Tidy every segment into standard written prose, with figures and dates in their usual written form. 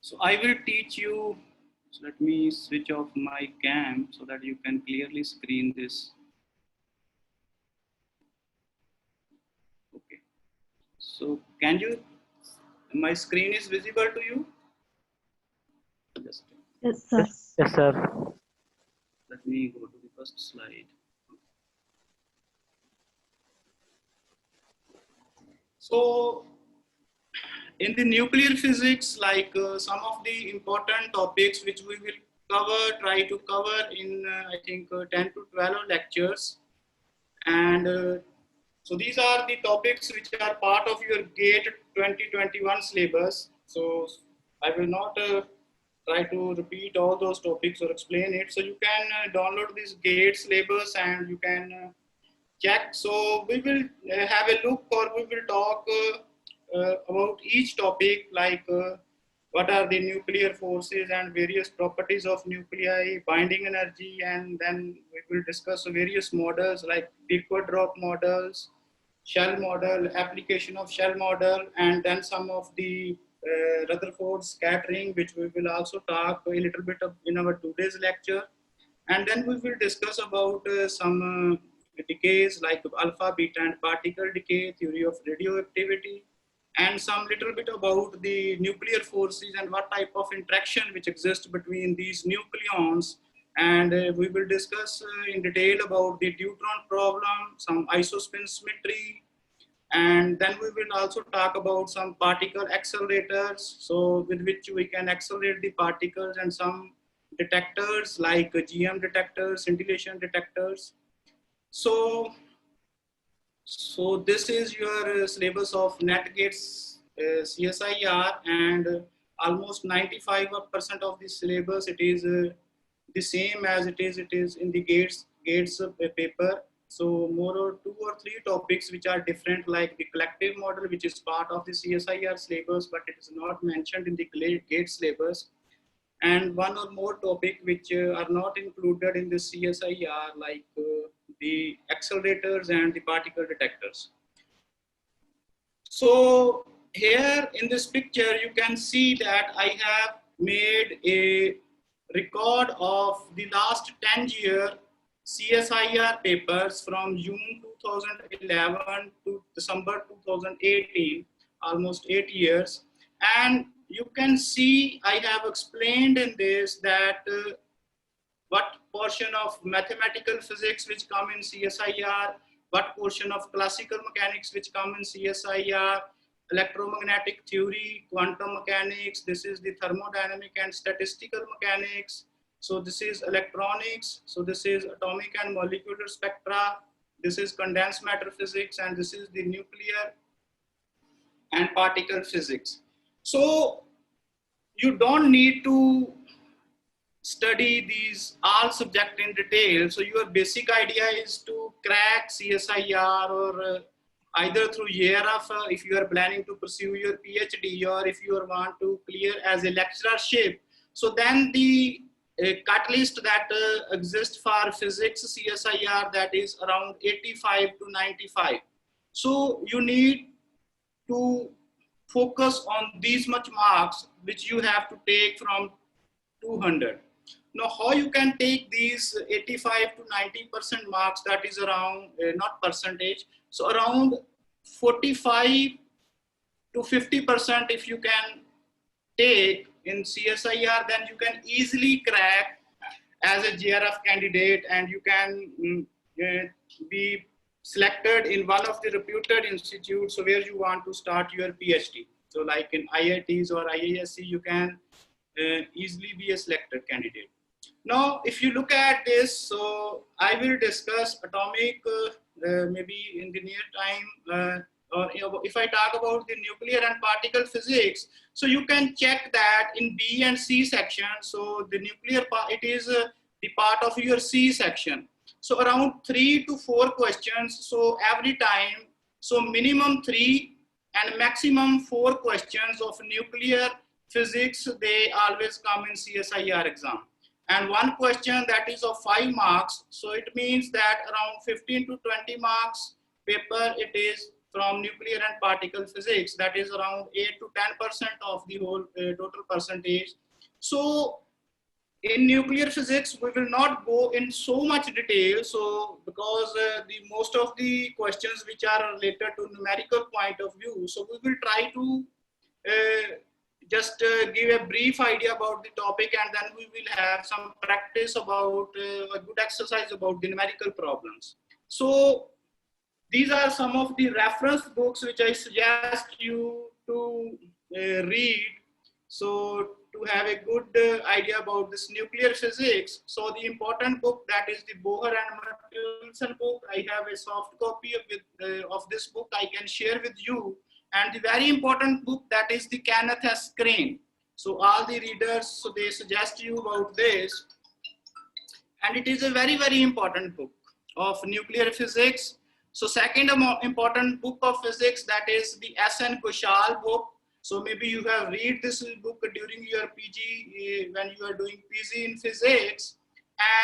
So I will teach you, so let me switch off my cam so that you can clearly screen this. Okay. So can you, my screen is visible to you? Just Yes, sir. Yes, sir. let me go to the first slide. So in the nuclear physics, like some of the important topics which we will try to cover in I think 10 to 12 lectures. And so these are the topics which are part of your GATE 2021 syllabus. So I will not try to repeat all those topics or explain it. So you can download this GATE syllabus and you can check. So we will have a look, or we will talk about each topic, like what are the nuclear forces and various properties of nuclei, binding energy, and then we will discuss various models like liquid drop models, shell model, application of shell model, and then some of the Rutherford scattering, which we will also talk a little bit of in our today's lecture. And then we will discuss about some decays like alpha, beta, and particle decay, theory of radioactivity, and some little bit about the nuclear forces and what type of interaction which exists between these nucleons. And we will discuss in detail about the neutron problem, some isospin symmetry, and then we will also talk about some particle accelerators, so with which we can accelerate the particles, and some detectors like GM detectors, scintillation detectors. So this is your syllabus of NetGates CSIR, and almost 95% of the syllabus, it is the same as it is in the Gates paper. So more or 2 or 3 topics which are different, like the collective model, which is part of the CSIR syllabus, but it is not mentioned in the Gates syllabus. And 1 or more topic which are not included in the CSIR, like the accelerators and the particle detectors. So here in this picture, you can see that I have made a record of the last 10-year CSIR papers from June 2011 to December 2018, almost 8 years. And you can see I have explained in this that what portion of mathematical physics which come in CSIR, what portion of classical mechanics which come in CSIR, electromagnetic theory, quantum mechanics, this is the thermodynamic and statistical mechanics, so this is electronics, so this is atomic and molecular spectra, this is condensed matter physics, and this is the nuclear and particle physics. So you don't need to study these all subject in detail. So your basic idea is to crack CSIR, or either through JRF if you are planning to pursue your PhD, or if you want to clear as a lecturership. So then the catalyst that exists for physics CSIR, that is around 85 to 95. So you need to focus on these much marks which you have to take from 200. Now, how you can take these 85 to 90% marks, that is around, not percentage, so around 45 to 50% if you can take in CSIR, then you can easily crack as a JRF candidate, and you can be selected in one of the reputed institutes where you want to start your PhD. So like in IITs or IISc, you can easily be a selected candidate. Now, if you look at this, so I will discuss atomic maybe in the near time, or if I talk about the nuclear and particle physics, so you can check that in B and C section. So the nuclear part, it is the part of your C section. So around 3 to 4 questions. So every time, so minimum 3 and maximum 4 questions of nuclear physics, they always come in CSIR exam. And 1 question that is of 5 marks. So it means that around 15 to 20 marks paper it is from nuclear and particle physics, that is around 8 to 10% of the whole total percentage. So in nuclear physics, we will not go in so much detail. So because the most of the questions which are related to numerical point of view, so we will try to just give a brief idea about the topic, and then we will have some practice about a good exercise about the numerical problems. So these are some of the reference books which I suggest you to read. So to have a good idea about this nuclear physics. So the important book, that is the Bohr and Martinson book. I have a soft copy of this book I can share with you. And the very important book, that is the Kenneth S. Crane. So all the readers, so they suggest you about this. And it is a very, very important book of nuclear physics. So second important book of physics, that is the S.N. Kushal book. So maybe you have read this book during your PG, when you are doing PG in physics.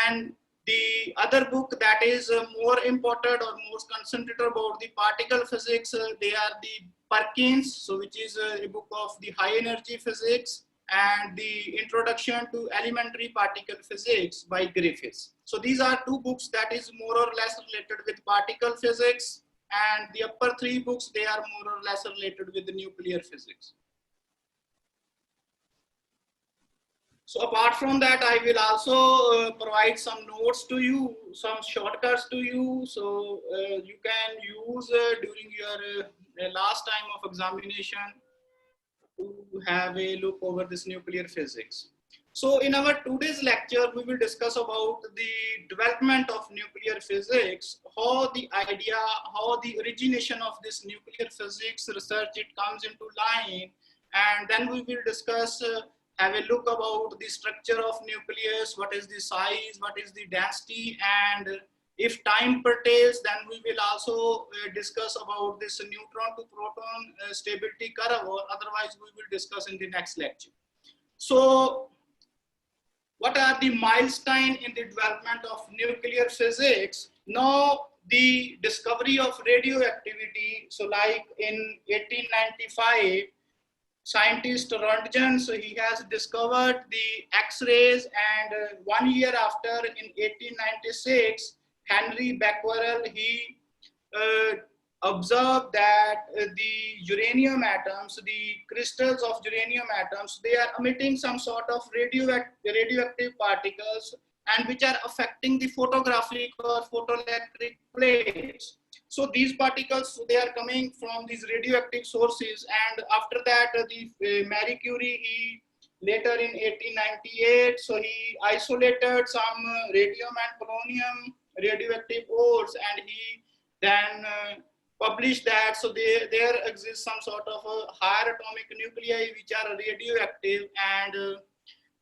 And the other book that is more important or more concentrated about the particle physics, they are the Perkins, so which is a book of the high energy physics, and the Introduction to Elementary Particle Physics by Griffiths. So these are two books that is more or less related with particle physics, and the upper three books, they are more or less related with the nuclear physics. So apart from that, I will also provide some notes to you, some shortcuts to you, so you can use during your last time of examination to have a look over this nuclear physics. So in our today's lecture, we will discuss about the development of nuclear physics, how the idea, how the origination of this nuclear physics research, it comes into line, and then we will discuss, have a look about the structure of nucleus, what is the size, what is the density, and if time pertains, then we will also discuss about this neutron to proton stability curve, or otherwise we will discuss in the next lecture. So what are the milestones in the development of nuclear physics? Now the discovery of radioactivity, so like in 1895, scientist Röntgen, so he has discovered the X-rays, and 1 year after, in 1896, Henry Becquerel, he observed that the uranium atoms, the crystals of uranium atoms, they are emitting some sort of radioactive particles, and which are affecting the photographic or photoelectric plates. So these particles, they are coming from these radioactive sources, and after that, the Marie Curie, he later in 1898, so he isolated some radium and polonium radioactive ores, and he then published that, so there exists some sort of a higher atomic nuclei which are radioactive, and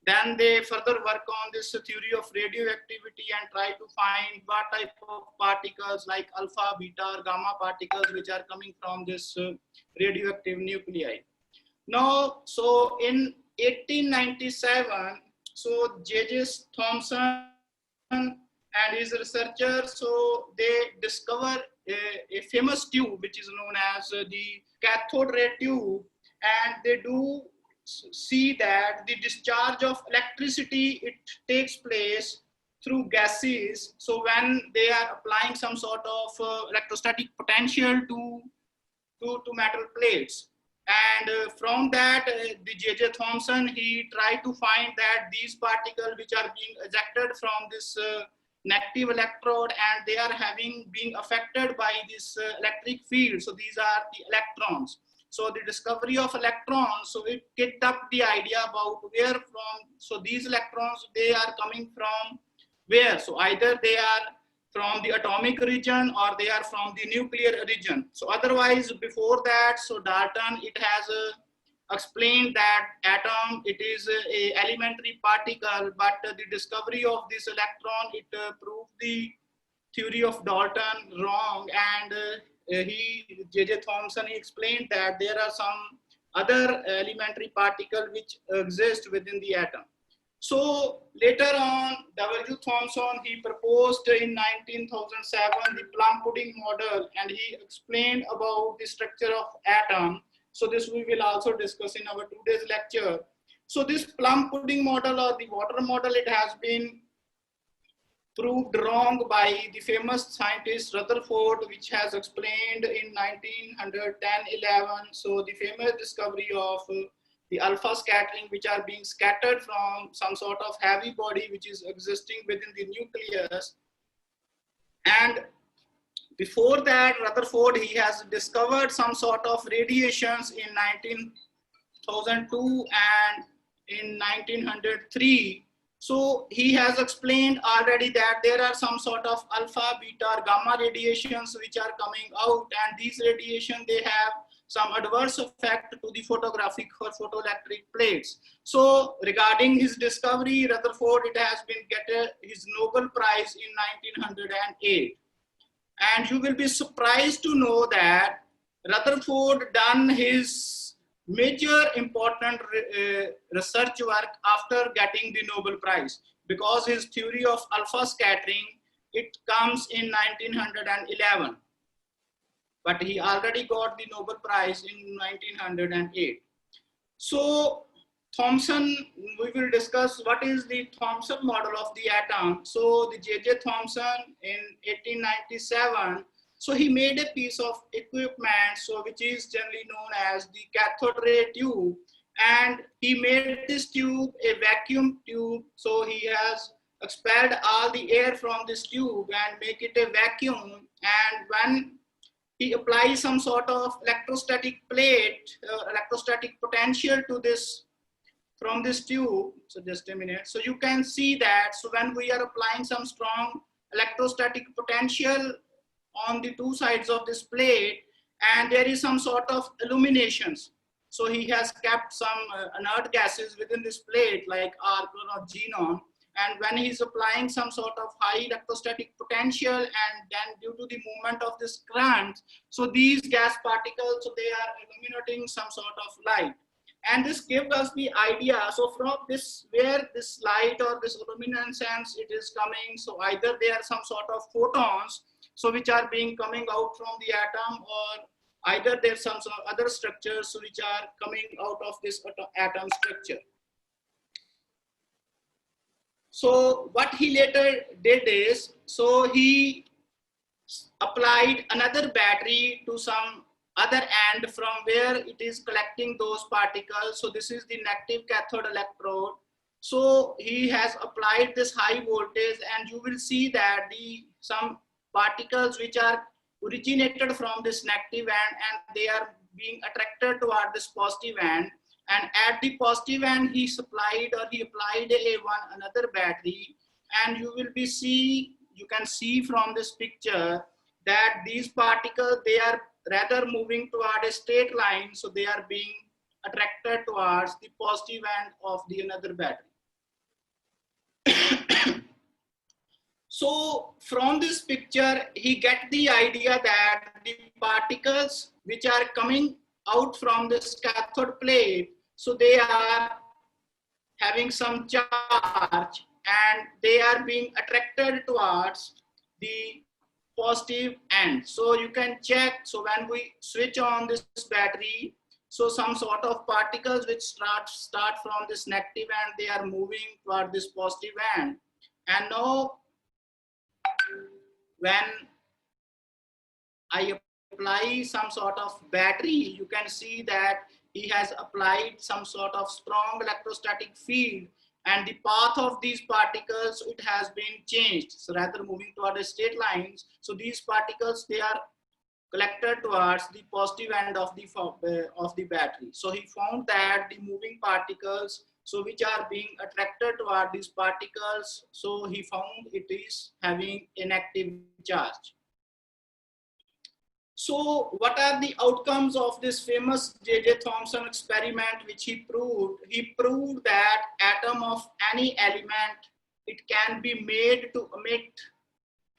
then they further work on this theory of radioactivity and try to find what type of particles like alpha, beta, or gamma particles which are coming from this radioactive nuclei. Now, so in 1897, so J.J. Thomson and his researchers, so they discover a famous tube which is known as the cathode ray tube, and they do see that the discharge of electricity, it takes place through gases. So when they are applying some sort of electrostatic potential to metal plates, and from that, the J.J. Thomson, he tried to find that these particles which are being ejected from this negative electrode, and they are being affected by this electric field. So these are the electrons. So the discovery of electrons, so it kicked up the idea about where from, so these electrons, they are coming from where? So either they are from the atomic region or they are from the nuclear region. So otherwise, before that, so Dalton, it has explained that atom, it is a elementary particle, but the discovery of this electron, it proved the theory of Dalton wrong, and J.J. Thomson, he explained that there are some other elementary particles which exist within the atom. So later on, W. Thomson, he proposed in 1907 the plum pudding model, and he explained about the structure of atom. So this we will also discuss in our today's lecture. So this plum pudding model or the water model, it has been proved wrong by the famous scientist Rutherford, which has explained in 1910-11. So the famous discovery of the alpha scattering, which are being scattered from some sort of heavy body which is existing within the nucleus. And before that, Rutherford, he has discovered some sort of radiations in 1902 and in 1903. So he has explained already that there are some sort of alpha, beta, gamma radiations which are coming out, and these radiation, they have some adverse effect to the photographic or photoelectric plates. So regarding his discovery, Rutherford, it has been get his Nobel Prize in 1908. And you will be surprised to know that Rutherford done his major important research work after getting the Nobel Prize, because his theory of alpha scattering, it comes in 1911. But he already got the Nobel Prize in 1908. So Thomson, we will discuss what is the Thomson model of the atom. So the J.J. Thomson in 1897, so he made a piece of equipment, so which is generally known as the cathode ray tube, and he made this tube a vacuum tube. So he has expelled all the air from this tube and make it a vacuum, and when he applies some sort of electrostatic plate, electrostatic potential to this from this tube. So just a minute. So you can see that. So when we are applying some strong electrostatic potential on the two sides of this plate, and there is some sort of illuminations. So he has kept some inert gases within this plate like argon or xenon. And when he's applying some sort of high electrostatic potential, and then due to the movement of this current, so these gas particles, so they are illuminating some sort of light. And this gives us the idea. So from this, where this light or this luminescence it is coming, so either there are some sort of photons, so which are being coming out from the atom, or either there's some sort of other structures which are coming out of this atom structure. So what he later did is, so he applied another battery to some other end from where it is collecting those particles. So this is the negative cathode electrode. So he has applied this high voltage, and you will see that some particles which are originated from this negative end, and they are being attracted toward this positive end. And at the positive end, he applied another battery, and you can see from this picture that these particles, they are rather moving toward a straight line, so they are being attracted towards the positive end of the another battery. So from this picture, he get the idea that the particles which are coming out from this cathode plate, so they are having some charge, and they are being attracted towards the positive end. So you can check. So when we switch on this battery, so some sort of particles which start from this negative end, they are moving toward this positive end. And now when I apply some sort of battery, you can see that he has applied some sort of strong electrostatic field, and the path of these particles, it has been changed. So rather moving toward the straight lines, so these particles, they are collected towards the positive end of the battery. So he found that the moving particles, so which are being attracted toward these particles, so he found it is having a negative charge. So what are the outcomes of this famous J.J. Thomson experiment, which he proved? He proved that atom of any element, it can be made to emit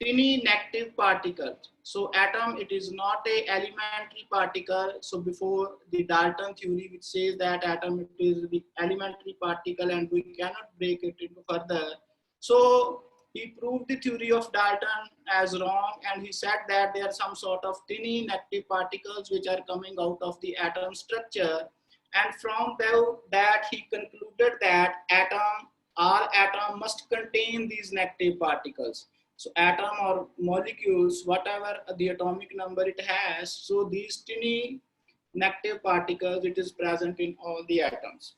tiny negative particles. So atom, it is not a elementary particle. So before the Dalton theory, which says that atom, it is the elementary particle and we cannot break it into further. So he proved the theory of Dalton as wrong, and he said that there are some sort of tiny negative particles which are coming out of the atom structure. And from that he concluded that all atom must contain these negative particles. So atom or molecules, whatever the atomic number it has, so these tiny negative particles, it is present in all the atoms.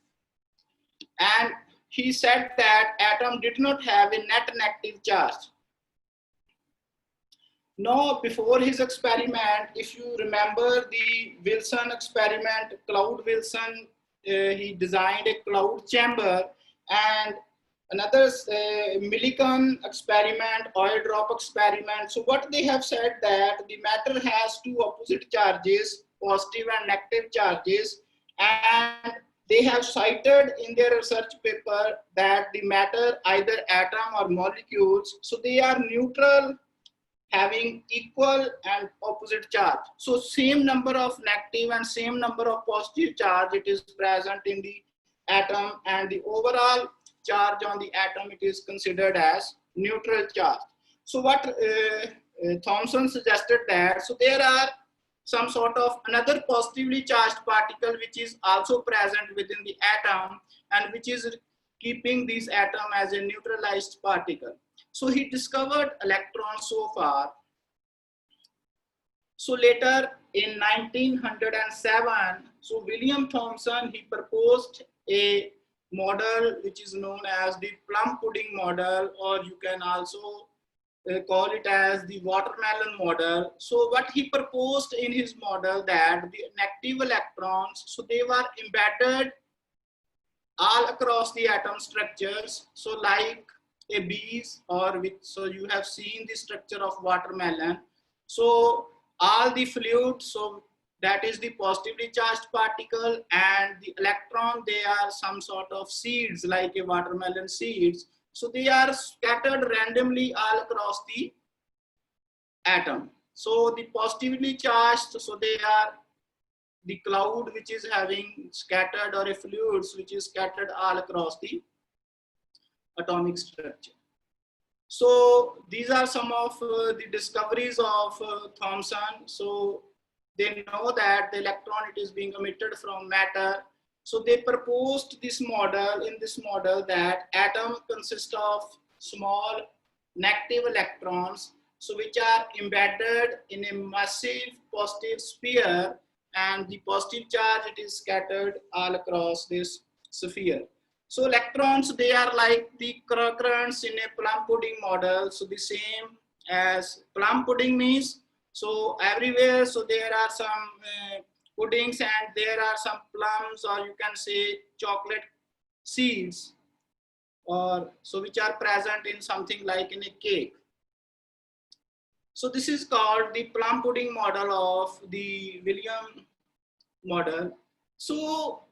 And he said that atom did not have a net negative charge. Now, before his experiment, if you remember the Wilson experiment, Cloud Wilson, he designed a cloud chamber, and another Millikan experiment, oil drop experiment. So what they have said that the matter has two opposite charges, positive and negative charges, and they have cited in their research paper that the matter, either atom or molecules, so they are neutral, having equal and opposite charge. So same number of negative and same number of positive charge, it is present in the atom, and the overall charge on the atom, it is considered as neutral charge. So what Thomson suggested that, so there are some sort of another positively charged particle which is also present within the atom and which is keeping this atom as a neutralized particle. So he discovered electrons so far. So later in 1907, so William Thomson, he proposed a model which is known as the plum pudding model, or you can also call it as the watermelon model. So what he proposed in his model, that the negative electrons, so they were embedded all across the atom structures. So like a bees, or with, so you have seen the structure of watermelon. So all the fluid, so that is the positively charged particle, and the electron, they are some sort of seeds like a watermelon seeds. So they are scattered randomly all across the atom. So the positively charged, so they are the cloud which is having scattered, or a fluids which is scattered all across the atomic structure. So these are some of the discoveries of Thomson. So they know that the electron, it is being emitted from matter. So they proposed this model, in this model, that atom consists of small negative electrons, so which are embedded in a massive positive sphere, and the positive charge, it is scattered all across this sphere. So electrons, they are like the currents in a plum pudding model. So the same as plum pudding means, so everywhere, so there are some puddings and there are some plums, or you can say chocolate seeds, or so which are present in something like in a cake. So this is called the plum pudding model of the William model. So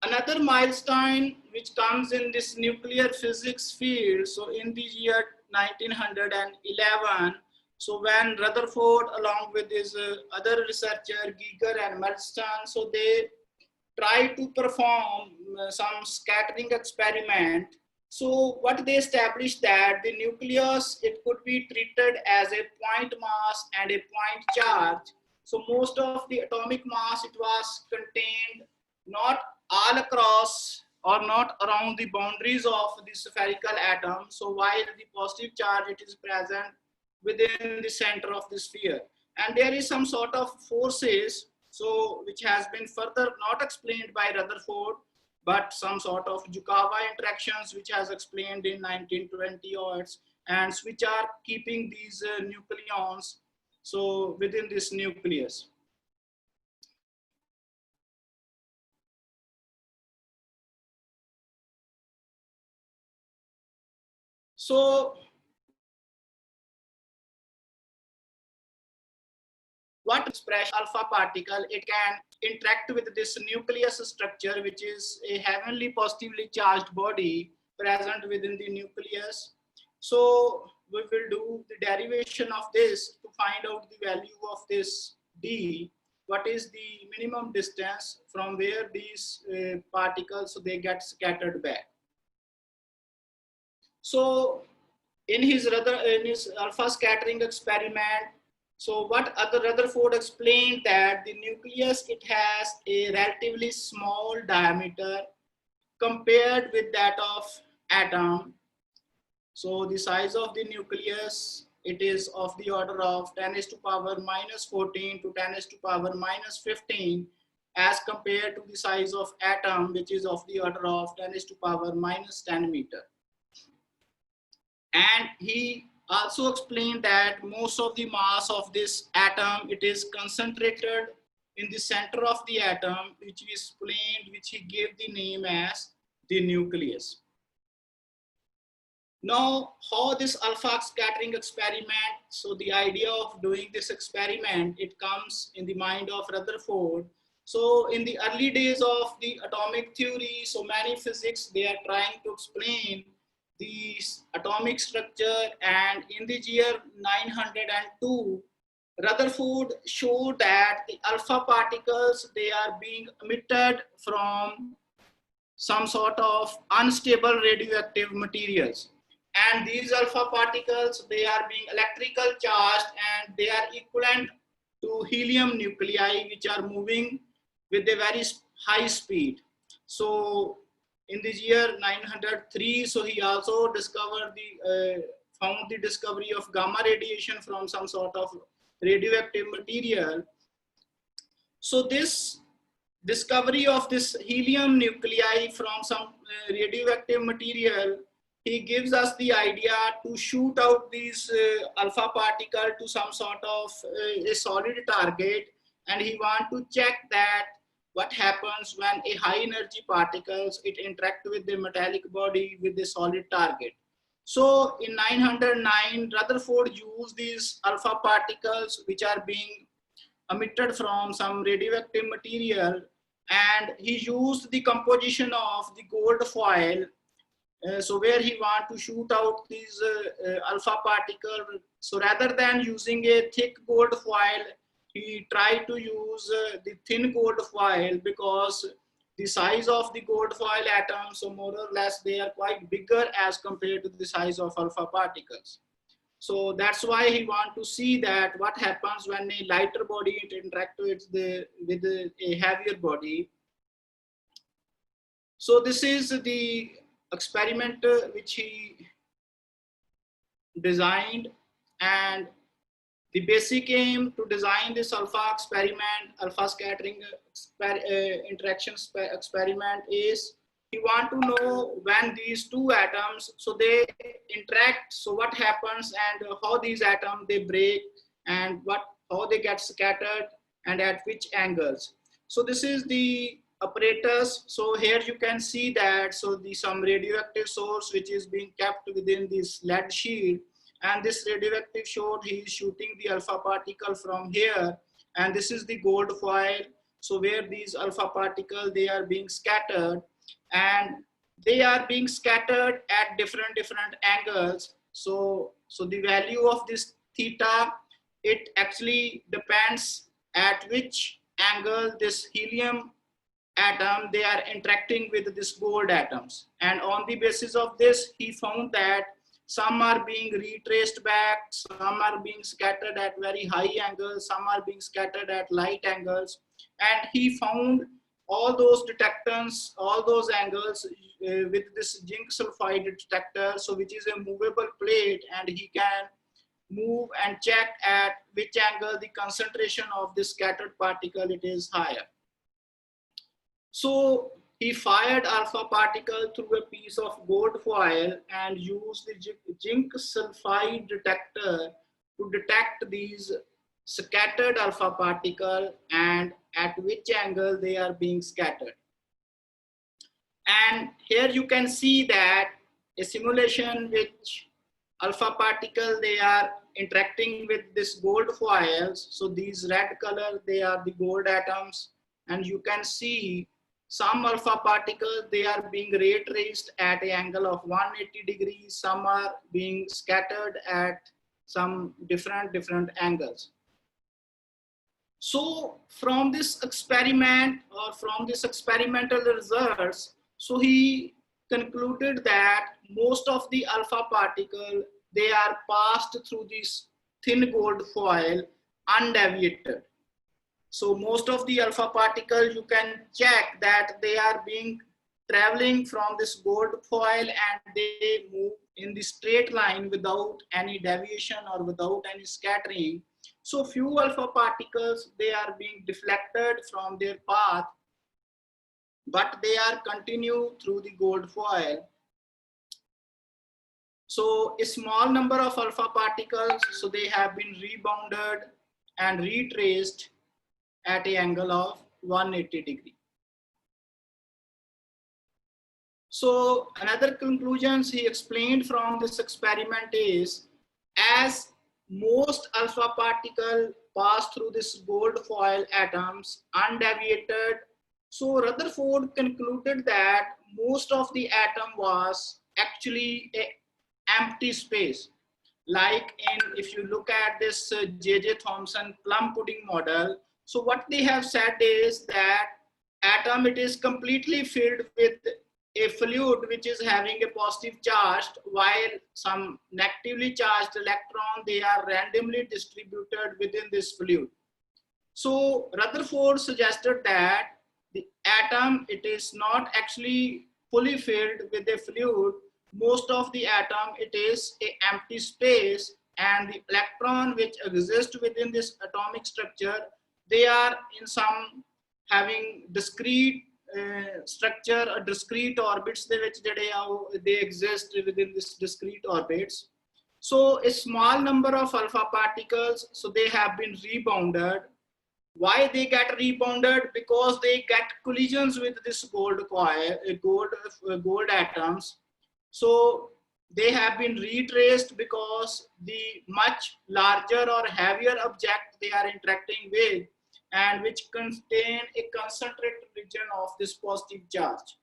another milestone which comes in this nuclear physics field, so in the year 1911, so when Rutherford, along with his other researcher, Giger and Marston, so they tried to perform some scattering experiment. So what they established, that the nucleus, it could be treated as a point mass and a point charge. So most of the atomic mass, it was contained not all across or not around the boundaries of the spherical atom. So while the positive charge, it is present within the center of the sphere. And there is some sort of forces, so which has been further not explained by Rutherford, but some sort of Yukawa interactions which has explained in 1920 odds, and which are keeping these nucleons so within this nucleus. So what expression alpha particle, it can interact with this nucleus structure, which is a heavenly positively charged body present within the nucleus. So we will do the derivation of this to find out the value of this d. What is the minimum distance from where these particles, so they get scattered back. So in his alpha scattering experiment, so what Rutherford explained that the nucleus, it has a relatively small diameter compared with that of atom. So the size of the nucleus, it is of the order of 10 to the power minus 14 to 10 to the power minus 15 as compared to the size of atom, which is of the order of 10 to the power minus 10 meter. And he also explained that most of the mass of this atom, it is concentrated in the center of the atom, which he explained, which he gave the name as the nucleus. Now, how this alpha scattering experiment, so the idea of doing this experiment, it comes in the mind of Rutherford. So in the early days of the atomic theory, so many physics, they are trying to explain the atomic structure, and in the year 902, Rutherford showed that the alpha particles, they are being emitted from some sort of unstable radioactive materials. And these alpha particles, they are being electrical charged, and they are equivalent to helium nuclei, which are moving with a very high speed. So in the year 903, so he also discovered found the discovery of gamma radiation from some sort of radioactive material. So this discovery of this helium nuclei from some radioactive material, he gives us the idea to shoot out these alpha particle to some sort of a solid target, and he want to check that what happens when a high energy particles, it interact with the metallic body with the solid target. So in 909, Rutherford used these alpha particles which are being emitted from some radioactive material, and he used the composition of the gold foil. So where he want to shoot out these alpha particle. So rather than using a thick gold foil, he tried to use the thin gold foil, because the size of the gold foil atoms, so more or less, they are quite bigger as compared to the size of alpha particles. So that's why he want to see that what happens when a lighter body it interacts with a heavier body. So this is the experiment which he designed, and the basic aim to design this alpha scattering interaction experiment is he want to know when these two atoms, so they interact, so what happens, and how these atoms they break, and how they get scattered, and at which angles. So this is the apparatus. So here you can see that, so some radioactive source which is being kept within this lead sheet, and this radioactive shot, he is shooting the alpha particle from here, and this is the gold foil. So where these alpha particles, they are being scattered, and they are being scattered at different angles. So the value of this theta, it actually depends at which angle this helium atom, they are interacting with this gold atoms. And on the basis of this, he found that some are being retraced back, some are being scattered at very high angles, some are being scattered at light angles. And he found all those detectors, all those angles with this zinc sulfide detector, so which is a movable plate, and he can move and check at which angle the concentration of this scattered particle it is higher. So he fired alpha particle through a piece of gold foil and used the zinc sulfide detector to detect these scattered alpha particle and at which angle they are being scattered. And here you can see that a simulation which alpha particle, they are interacting with this gold foils. So these red color, they are the gold atoms, and you can see Some alpha particles, they are being ray traced at an angle of 180 degrees. Some are being scattered at some different angles. So from this experiment, or from this experimental results, so he concluded that most of the alpha particle, they are passed through this thin gold foil undeviated. So most of the alpha particle, you can check that they are being traveling from this gold foil and they move in the straight line without any deviation or without any scattering. So few alpha particles, they are being deflected from their path, but they are continue through the gold foil. So a small number of alpha particles, so they have been rebounded and retraced at an angle of 180 degree. So another conclusions he explained from this experiment is, as most alpha particle pass through this gold foil atoms undeviated, so Rutherford concluded that most of the atom was actually an empty space. Like if you look at this J.J. Thomson plum pudding model, so what they have said is that atom, it is completely filled with a fluid which is having a positive charge, while some negatively charged electron, they are randomly distributed within this fluid. So Rutherford suggested that the atom, it is not actually fully filled with a fluid. Most of the atom, it is an empty space, and the electron which exist within this atomic structure, they are in some having discrete structure or discrete orbits they exist within this discrete orbits. So a small number of alpha particles, so they have been rebounded. Why they get rebounded? Because they get collisions with this gold coil, gold atoms. So they have been retraced because the much larger or heavier object they are interacting with, and which contain a concentrated region of this positive charge.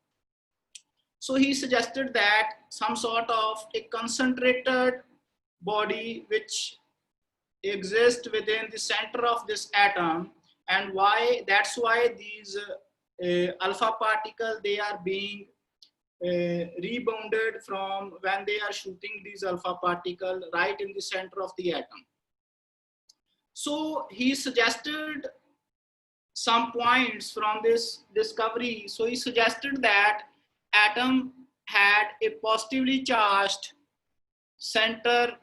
So he suggested that some sort of a concentrated body which exists within the center of this atom, and that's why these alpha particles, they are being rebounded from when they are shooting these alpha particle right in the center of the atom. So he suggested some points from this discovery. So he suggested that atom had a positively charged center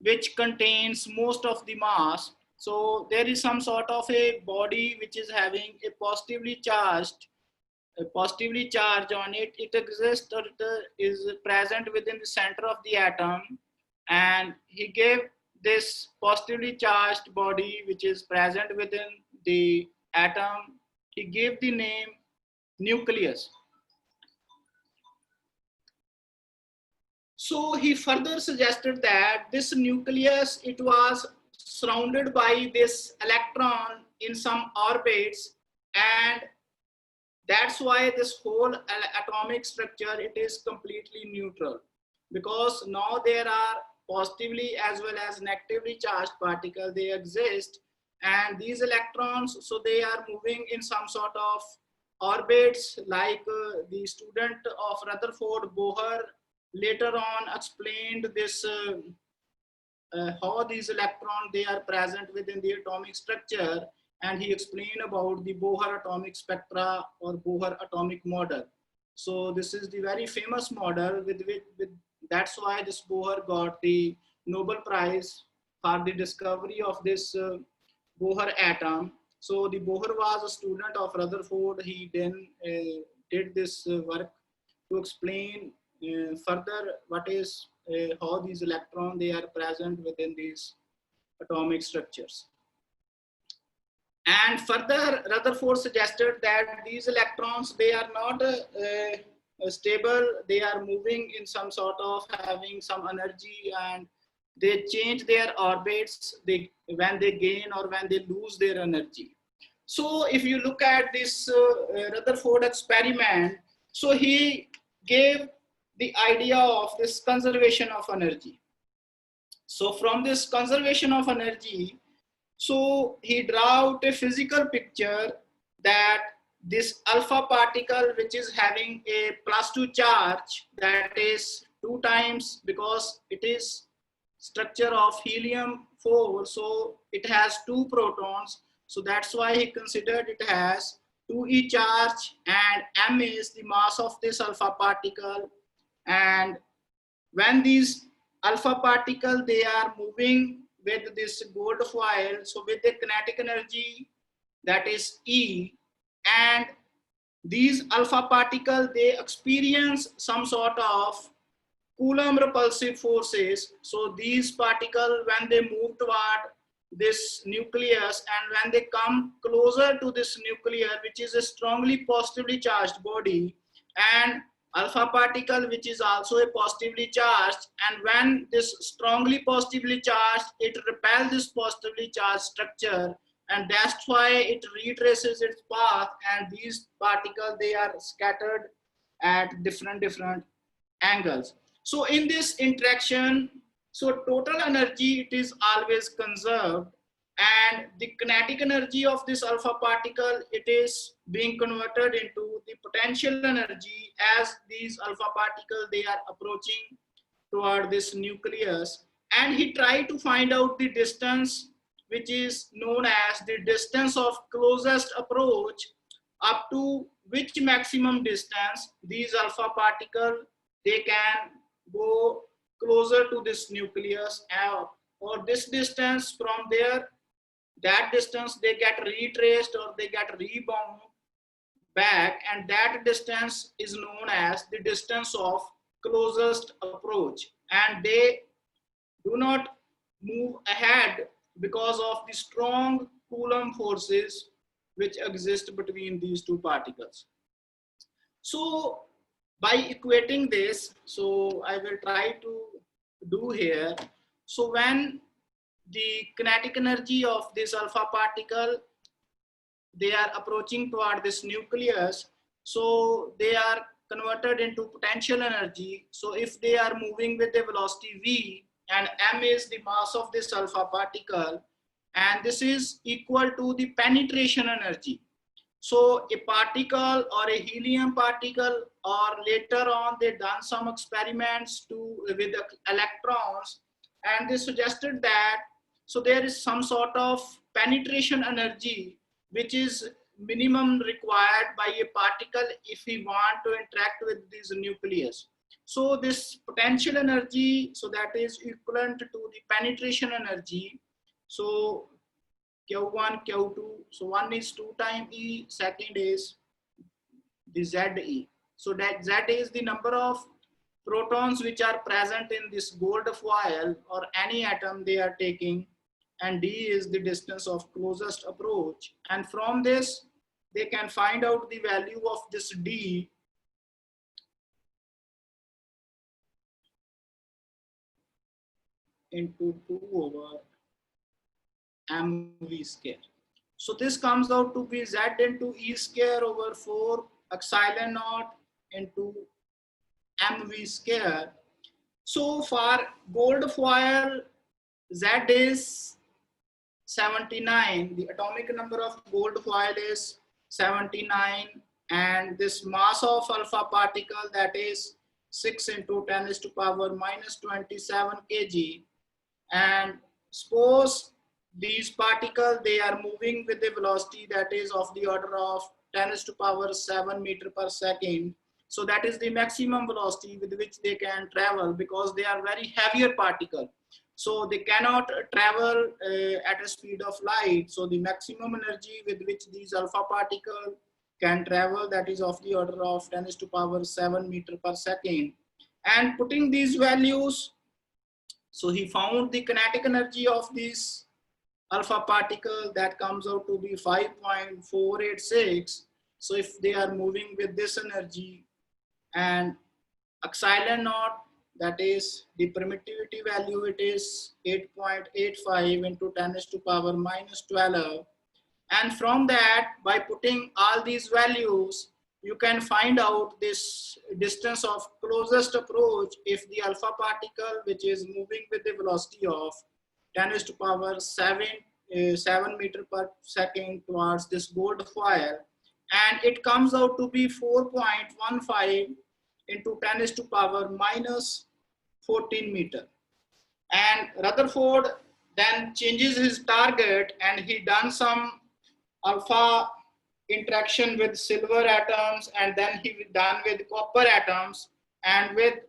which contains most of the mass. So there is some sort of a body which is having a positively charged on it. It exists, or it is present within the center of the atom, and he gave this positively charged body which is present within the atom, he gave the name nucleus. So he further suggested that this nucleus, it was surrounded by this electron in some orbits, and that's why this whole atomic structure, it is completely neutral, because now there are positively as well as negatively charged particles, they exist, and these electrons, so they are moving in some sort of orbits, like the student of Rutherford, Bohr, later on explained this how these electrons, they are present within the atomic structure, and he explained about the Bohr atomic spectra or Bohr atomic model. So this is the very famous model with that's why this Bohr got the Nobel Prize for the discovery of this Bohr atom. So the Bohr was a student of Rutherford. He then did this work to explain further what is how these electrons, they are present within these atomic structures. And further, Rutherford suggested that these electrons, they are not stable, they are moving in some sort of having some energy, and they change their orbits when they gain or when they lose their energy. So if you look at this Rutherford experiment, so he gave the idea of this conservation of energy. So from this conservation of energy, so he drew out a physical picture that this alpha particle, which is having a +2 charge, that is 2 times, because it is structure of helium 4, so it has 2 protons, so that's why he considered it has 2e charge, and m is the mass of this alpha particle. And when these alpha particle, they are moving with this gold foil, so with the kinetic energy, that is E, and these alpha particle, they experience some sort of Coulomb repulsive forces. So these particles, when they move toward this nucleus, and when they come closer to this nucleus, which is a strongly positively charged body, and alpha particle, which is also a positively charged, and when this strongly positively charged, it repels this positively charged structure, and that's why it retraces its path, and these particles, they are scattered at different angles. So in this interaction, so total energy, it is always conserved, and the kinetic energy of this alpha particle, it is being converted into the potential energy as these alpha particles, they are approaching toward this nucleus. And he tried to find out the distance, which is known as the distance of closest approach, up to which maximum distance these alpha particles, they can go closer to this nucleus, or this distance from there, that distance they get retraced or they get rebound back, and that distance is known as the distance of closest approach, and they do not move ahead because of the strong Coulomb forces which exist between these two particles. So by equating this, so I will try to do here. So when the kinetic energy of this alpha particle, they are approaching toward this nucleus, so they are converted into potential energy. So if they are moving with the velocity v, and m is the mass of this alpha particle, and this is equal to the penetration energy. So a particle or a helium particle, or later on they done some experiments with the electrons, and they suggested that, so there is some sort of penetration energy which is minimum required by a particle if we want to interact with this nucleus. So this potential energy, so that is equivalent to the penetration energy. So Q1, Q2, so one is 2 times E, second is the ZE. So that Z is the number of protons which are present in this gold foil or any atom they are taking, and D is the distance of closest approach. And from this, they can find out the value of this D into 2 over mv square. So this comes out to be Z into E square over 4 epsilon naught into mv square. So for gold foil, Z is 79. The atomic number of gold foil is 79, and this mass of alpha particle, that is 6 into 10 to power minus 27 kg. And suppose these particles, they are moving with a velocity that is of the order of 10 to power 7 meter per second. So that is the maximum velocity with which they can travel, because they are very heavier particle. So they cannot travel at a speed of light. So the maximum energy with which these alpha particles can travel, that is of the order of 10 to power 7 meter per second. And putting these values, so he found the kinetic energy of these alpha particle, that comes out to be 5.486. So if they are moving with this energy, and epsilon naught, that is the permittivity value, it is 8.85 into 10 to power minus 12. And from that, by putting all these values, you can find out this distance of closest approach if the alpha particle, which is moving with the velocity of 10 raised to power 7 meter per second towards this gold foil, and it comes out to be 4.15 into 10 raised to power minus 14 meter. And Rutherford then changes his target, and he done some alpha interaction with silver atoms, and then he done with copper atoms. And with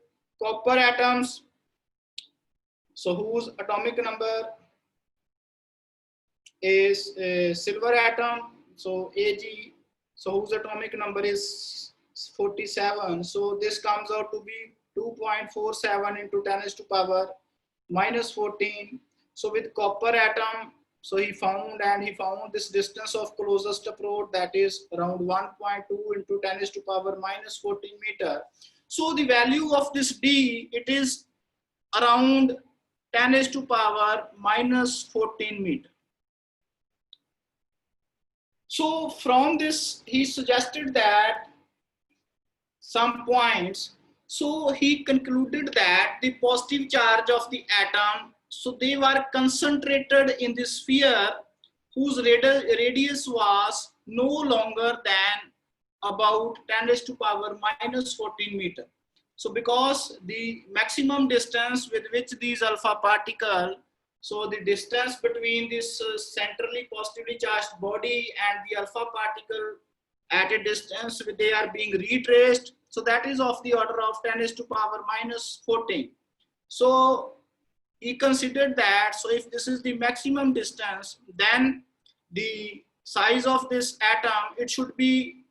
copper atoms, so whose atomic number is silver atom, so Ag, so whose atomic number is 47. So this comes out to be 2.47 into 10 raised to power minus 14. So with copper atom, so he found this distance of closest approach, that is around 1.2 into 10 raised to power minus 14 meter. So the value of this D, it is around 10 raised to power minus 14 meter. So from this, he suggested that some points. So he concluded that the positive charge of the atom, so they were concentrated in the sphere whose radius was no longer than about 10 raised to power minus 14 meter. So because the maximum distance with which these alpha particle, so the distance between this centrally positively charged body and the alpha particle at a distance, they are being retraced. So that is of the order of 10 raised to power minus 14. So he considered that, so if this is the maximum distance, then the size of this atom, it should be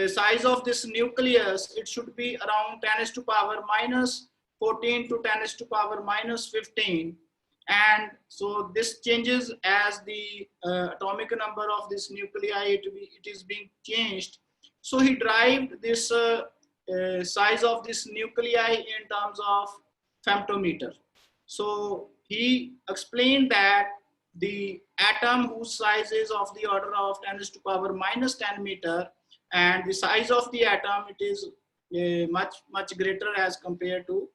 size of this nucleus, it should be around 10 raised to power minus 14 to 10 raised to power minus 15. And so this changes as the atomic number of this nuclei, it is being changed. So he derived this size of this nuclei in terms of femtometer. So he explained that the atom whose size is of the order of 10 raised to power minus 10 meter, and the size of the atom, it is much greater as compared to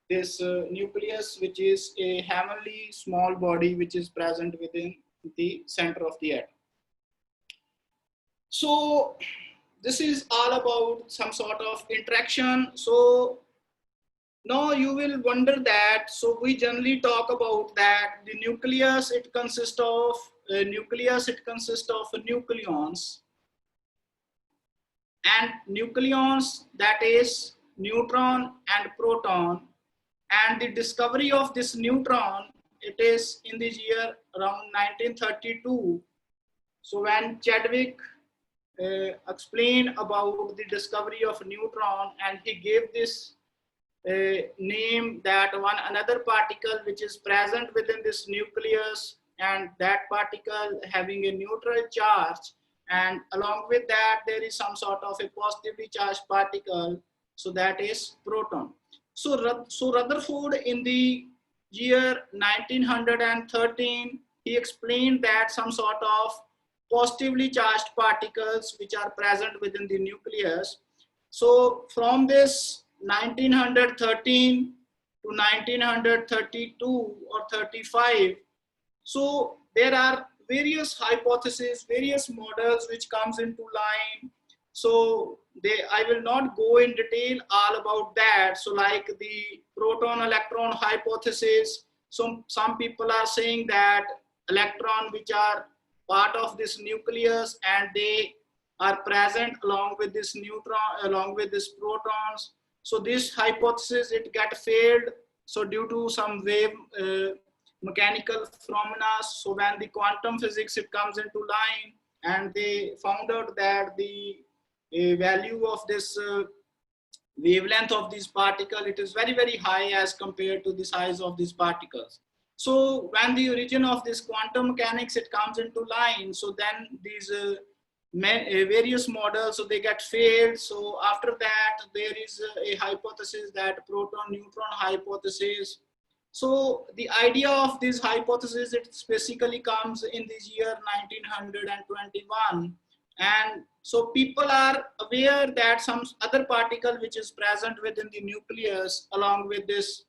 this nucleus, which is a heavenly small body which is present within the center of the atom. So this is all about some sort of interaction. So now you will wonder that, so we generally talk about that the nucleus, it consists of nucleons, and nucleons, that is neutron and proton. And the discovery of this neutron, it is in the year around 1932. So when Chadwick explained about the discovery of neutron, and he gave this name that another particle which is present within this nucleus, and that particle having a neutral charge, and along with that there is some sort of a positively charged particle, so that is proton. So Rutherford in the year 1913, he explained that some sort of positively charged particles which are present within the nucleus. So from this 1913 to 1932 or 35, so there are various hypotheses, various models which comes into line. So I will not go in detail all about that. So like the proton electron hypothesis, so some people are saying that electron which are part of this nucleus, and they are present along with this neutron, along with this protons. So this hypothesis, it got failed. So due to some wave mechanical phenomena, so when the quantum physics, it comes into line, and they found out that the value of this wavelength of this particle, it is very high as compared to the size of these particles. So when the origin of this quantum mechanics, it comes into line, so then these various models, so they get failed. So after that, there is a hypothesis, that proton neutron hypothesis. So the idea of this hypothesis, it basically comes in this year 1921. And so people are aware that some other particle which is present within the nucleus along with this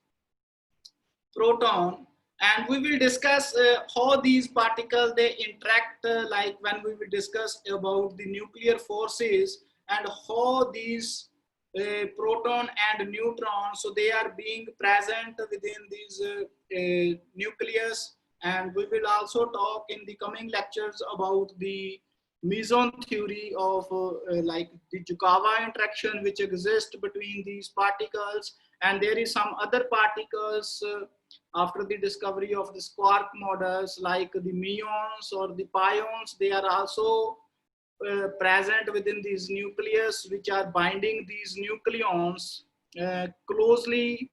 proton, and we will discuss how these particles they interact, like when we will discuss about the nuclear forces and how these proton and neutron, so they are being present within these nucleus. And we will also talk in the coming lectures about the meson theory of like the Yukawa interaction which exists between these particles. And there is some other particles after the discovery of the quark models, like the muons or the pions, they are also present within these nucleus, which are binding these nucleons closely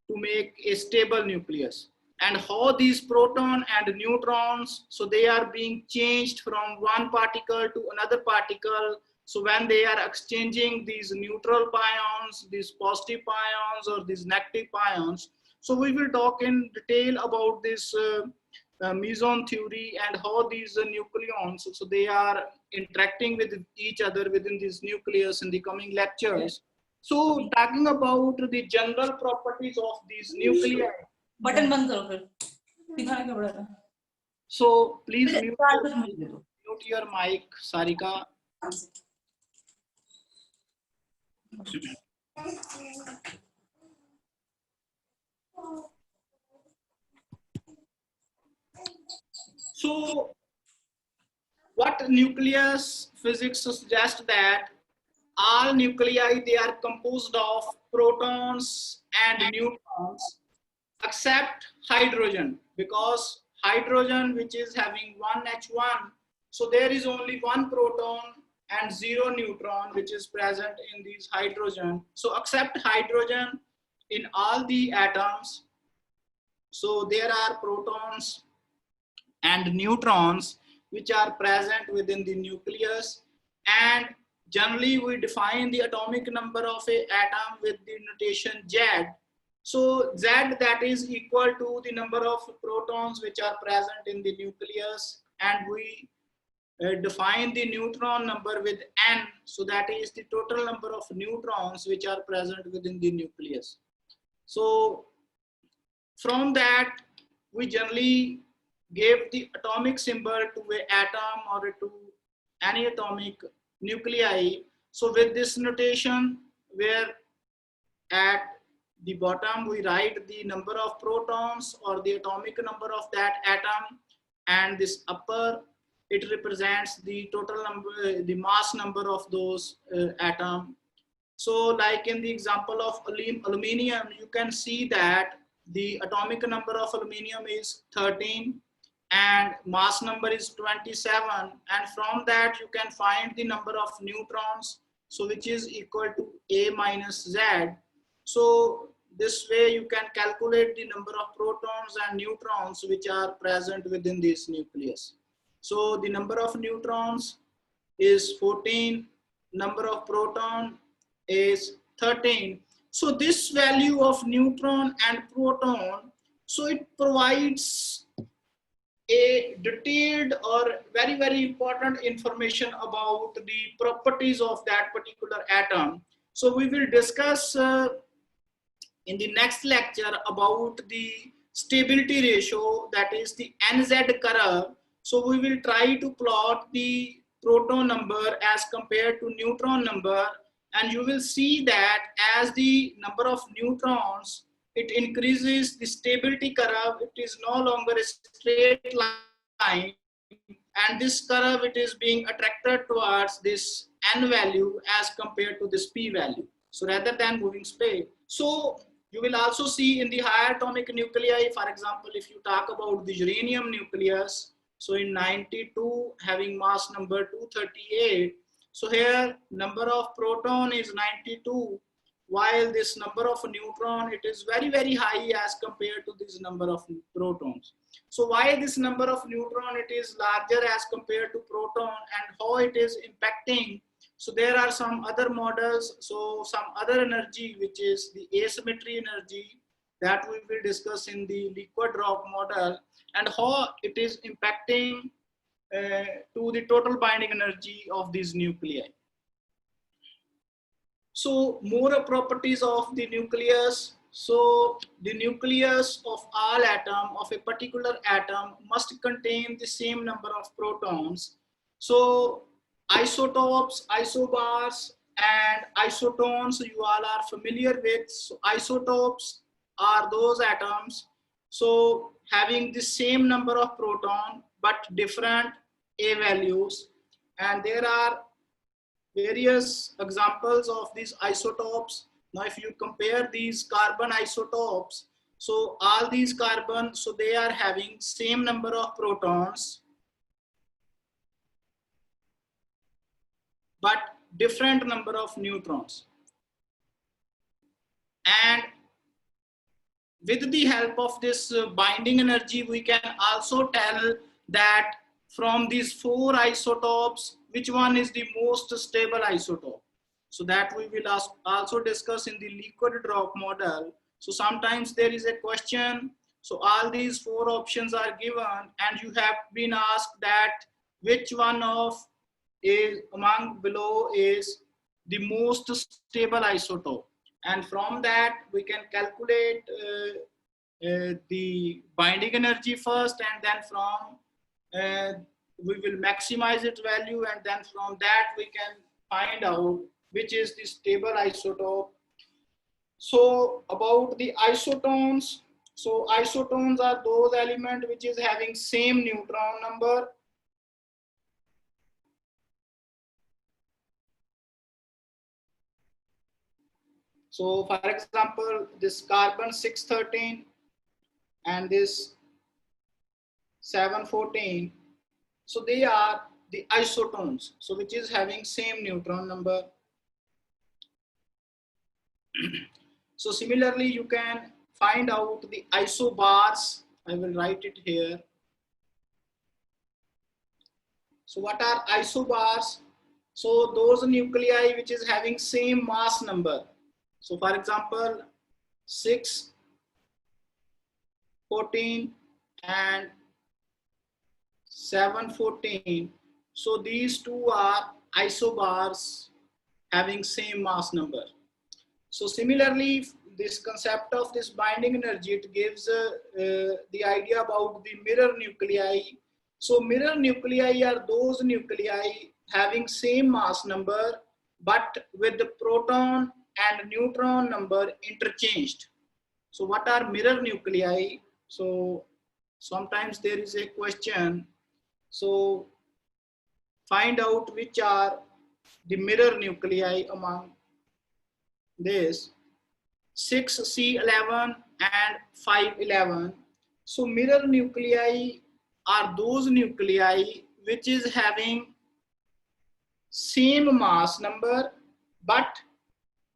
to make a stable nucleus. And how these proton and neutrons, so they are being changed from one particle to another particle. So when they are exchanging these neutral pions, these positive pions or these negative pions. So we will talk in detail about this meson theory and how these nucleons, so they are interacting with each other within this nucleus in the coming lectures. So talking about the general properties of these nuclei. Button बंद करो फिर दिखाने का बड़ा था. So please mute your mic, Sarika. So what nucleus physics suggests that all nuclei, they are composed of protons and neutrons except hydrogen, because hydrogen, which is having one H1, so there is only one proton and zero neutron which is present in these hydrogen. So except hydrogen, in all the atoms, so there are protons and neutrons which are present within the nucleus. And generally we define the atomic number of an atom with the notation Z. So Z, that is equal to the number of protons which are present in the nucleus, and we define the neutron number with N, so that is the total number of neutrons which are present within the nucleus. So from that we generally gave the atomic symbol to an atom or to any atomic nuclei. So with this notation, where at the bottom we write the number of protons or the atomic number of that atom, and this upper, it represents the total number, the mass number of those atom. So like in the example of aluminium, you can see that the atomic number of aluminium is 13 and mass number is 27, and from that you can find the number of neutrons, so which is equal to A minus Z. So this way you can calculate the number of protons and neutrons which are present within this nucleus. So the number of neutrons is 14, number of proton is 13. So this value of neutron and proton, so it provides a detailed or very important information about the properties of that particular atom. So we will discuss in the next lecture about the stability ratio, that is the NZ curve. So we will try to plot the proton number as compared to neutron number, and you will see that as the number of neutrons, it increases the stability curve, it is no longer a straight line, and this curve, it is being attracted towards this N value as compared to this P value, so rather than moving straight. So you will also see in the higher atomic nuclei, for example, if you talk about the uranium nucleus, so in 92 having mass number 238, so here number of proton is 92, while this number of neutron, it is very high as compared to this number of protons. So why this number of neutron, it is larger as compared to proton, and how it is impacting? So there are some other models, so some other energy which is the asymmetry energy. that we will discuss in the liquid rock model, and how it is impacting to the total binding energy of these nuclei. So more properties of the nucleus. So the nucleus of all atom of a particular atom must contain the same number of protons. So isotopes, isobars, and isotones you all are familiar with. So isotopes are those atoms so having the same number of proton but different A values, and there are various examples of these isotopes. Now, if you compare these carbon isotopes, so all these carbon, so they are having same number of protons, but different number of neutrons. And with the help of this binding energy, we can also tell that from these 4 isotopes, which one is the most stable isotope. So that we will also discuss in the liquid rock model. So sometimes there is a question. So all these 4 options are given, and you have been asked that which one of is among below is the most stable isotope. And from that we can calculate the binding energy first, and then from we will maximize its value, and then from that we can find out which is the stable isotope. So about the isotones, so isotones are those elements which is having same neutron number. So for example, this carbon 613 and this 714, so they are the isotones, so which is having same neutron number. So similarly, you can find out the isobars. I will write it here. So what are isobars? So those nuclei which is having same mass number. So for example, 6, 14 and 714. So these two are isobars having same mass number. So similarly, this concept of this binding energy, it gives the idea about the mirror nuclei. So mirror nuclei are those nuclei having same mass number, but with the proton and neutron number interchanged. So what are mirror nuclei? So sometimes there is a question. So find out which are the mirror nuclei among this 6C11 and 511. So mirror nuclei are those nuclei which is having same mass number, but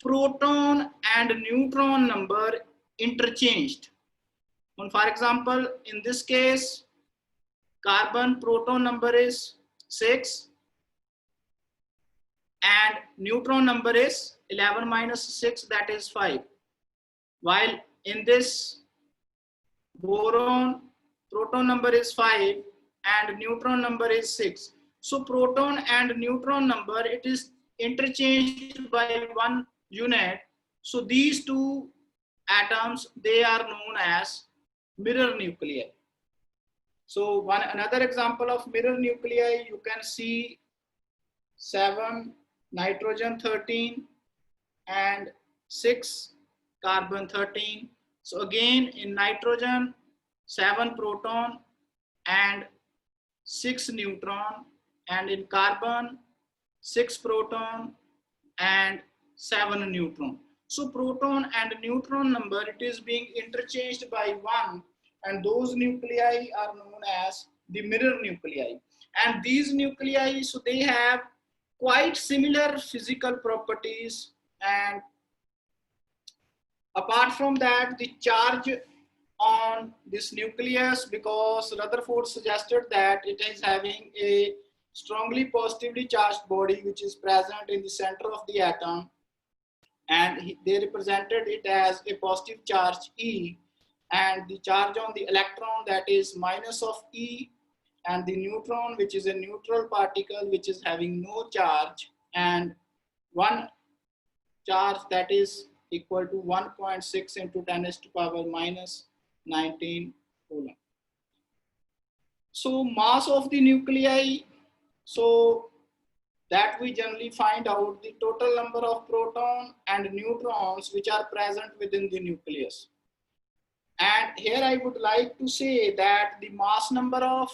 proton and neutron number interchanged. And for example, in this case, carbon proton number is 6 and neutron number is 11 minus 6, that is 5. While in this boron, proton number is 5 and neutron number is 6. So proton and neutron number, it is interchanged by 1 unit. So these two atoms, they are known as mirror nuclei. So another example of mirror nuclei, you can see 7 nitrogen 13 and 6 carbon 13. So again, in nitrogen, 7 proton and 6 neutron, and in carbon, 6 proton and 7 neutron. So proton and neutron number, it is being interchanged by 1, and those nuclei are known as the mirror nuclei. And these nuclei, so they have quite similar physical properties, and apart from that, the charge on this nucleus, because Rutherford suggested that it is having a strongly positively charged body which is present in the center of the atom. and they represented it as a positive charge E, and the charge on the electron, that is minus of E, and the neutron, which is a neutral particle which is having no charge, and one charge that is equal to 1.6 into 10 to the power minus 19 Coulomb. So mass of the nuclei, so that we generally find out the total number of proton and neutrons which are present within the nucleus. And here I would like to say that the mass number of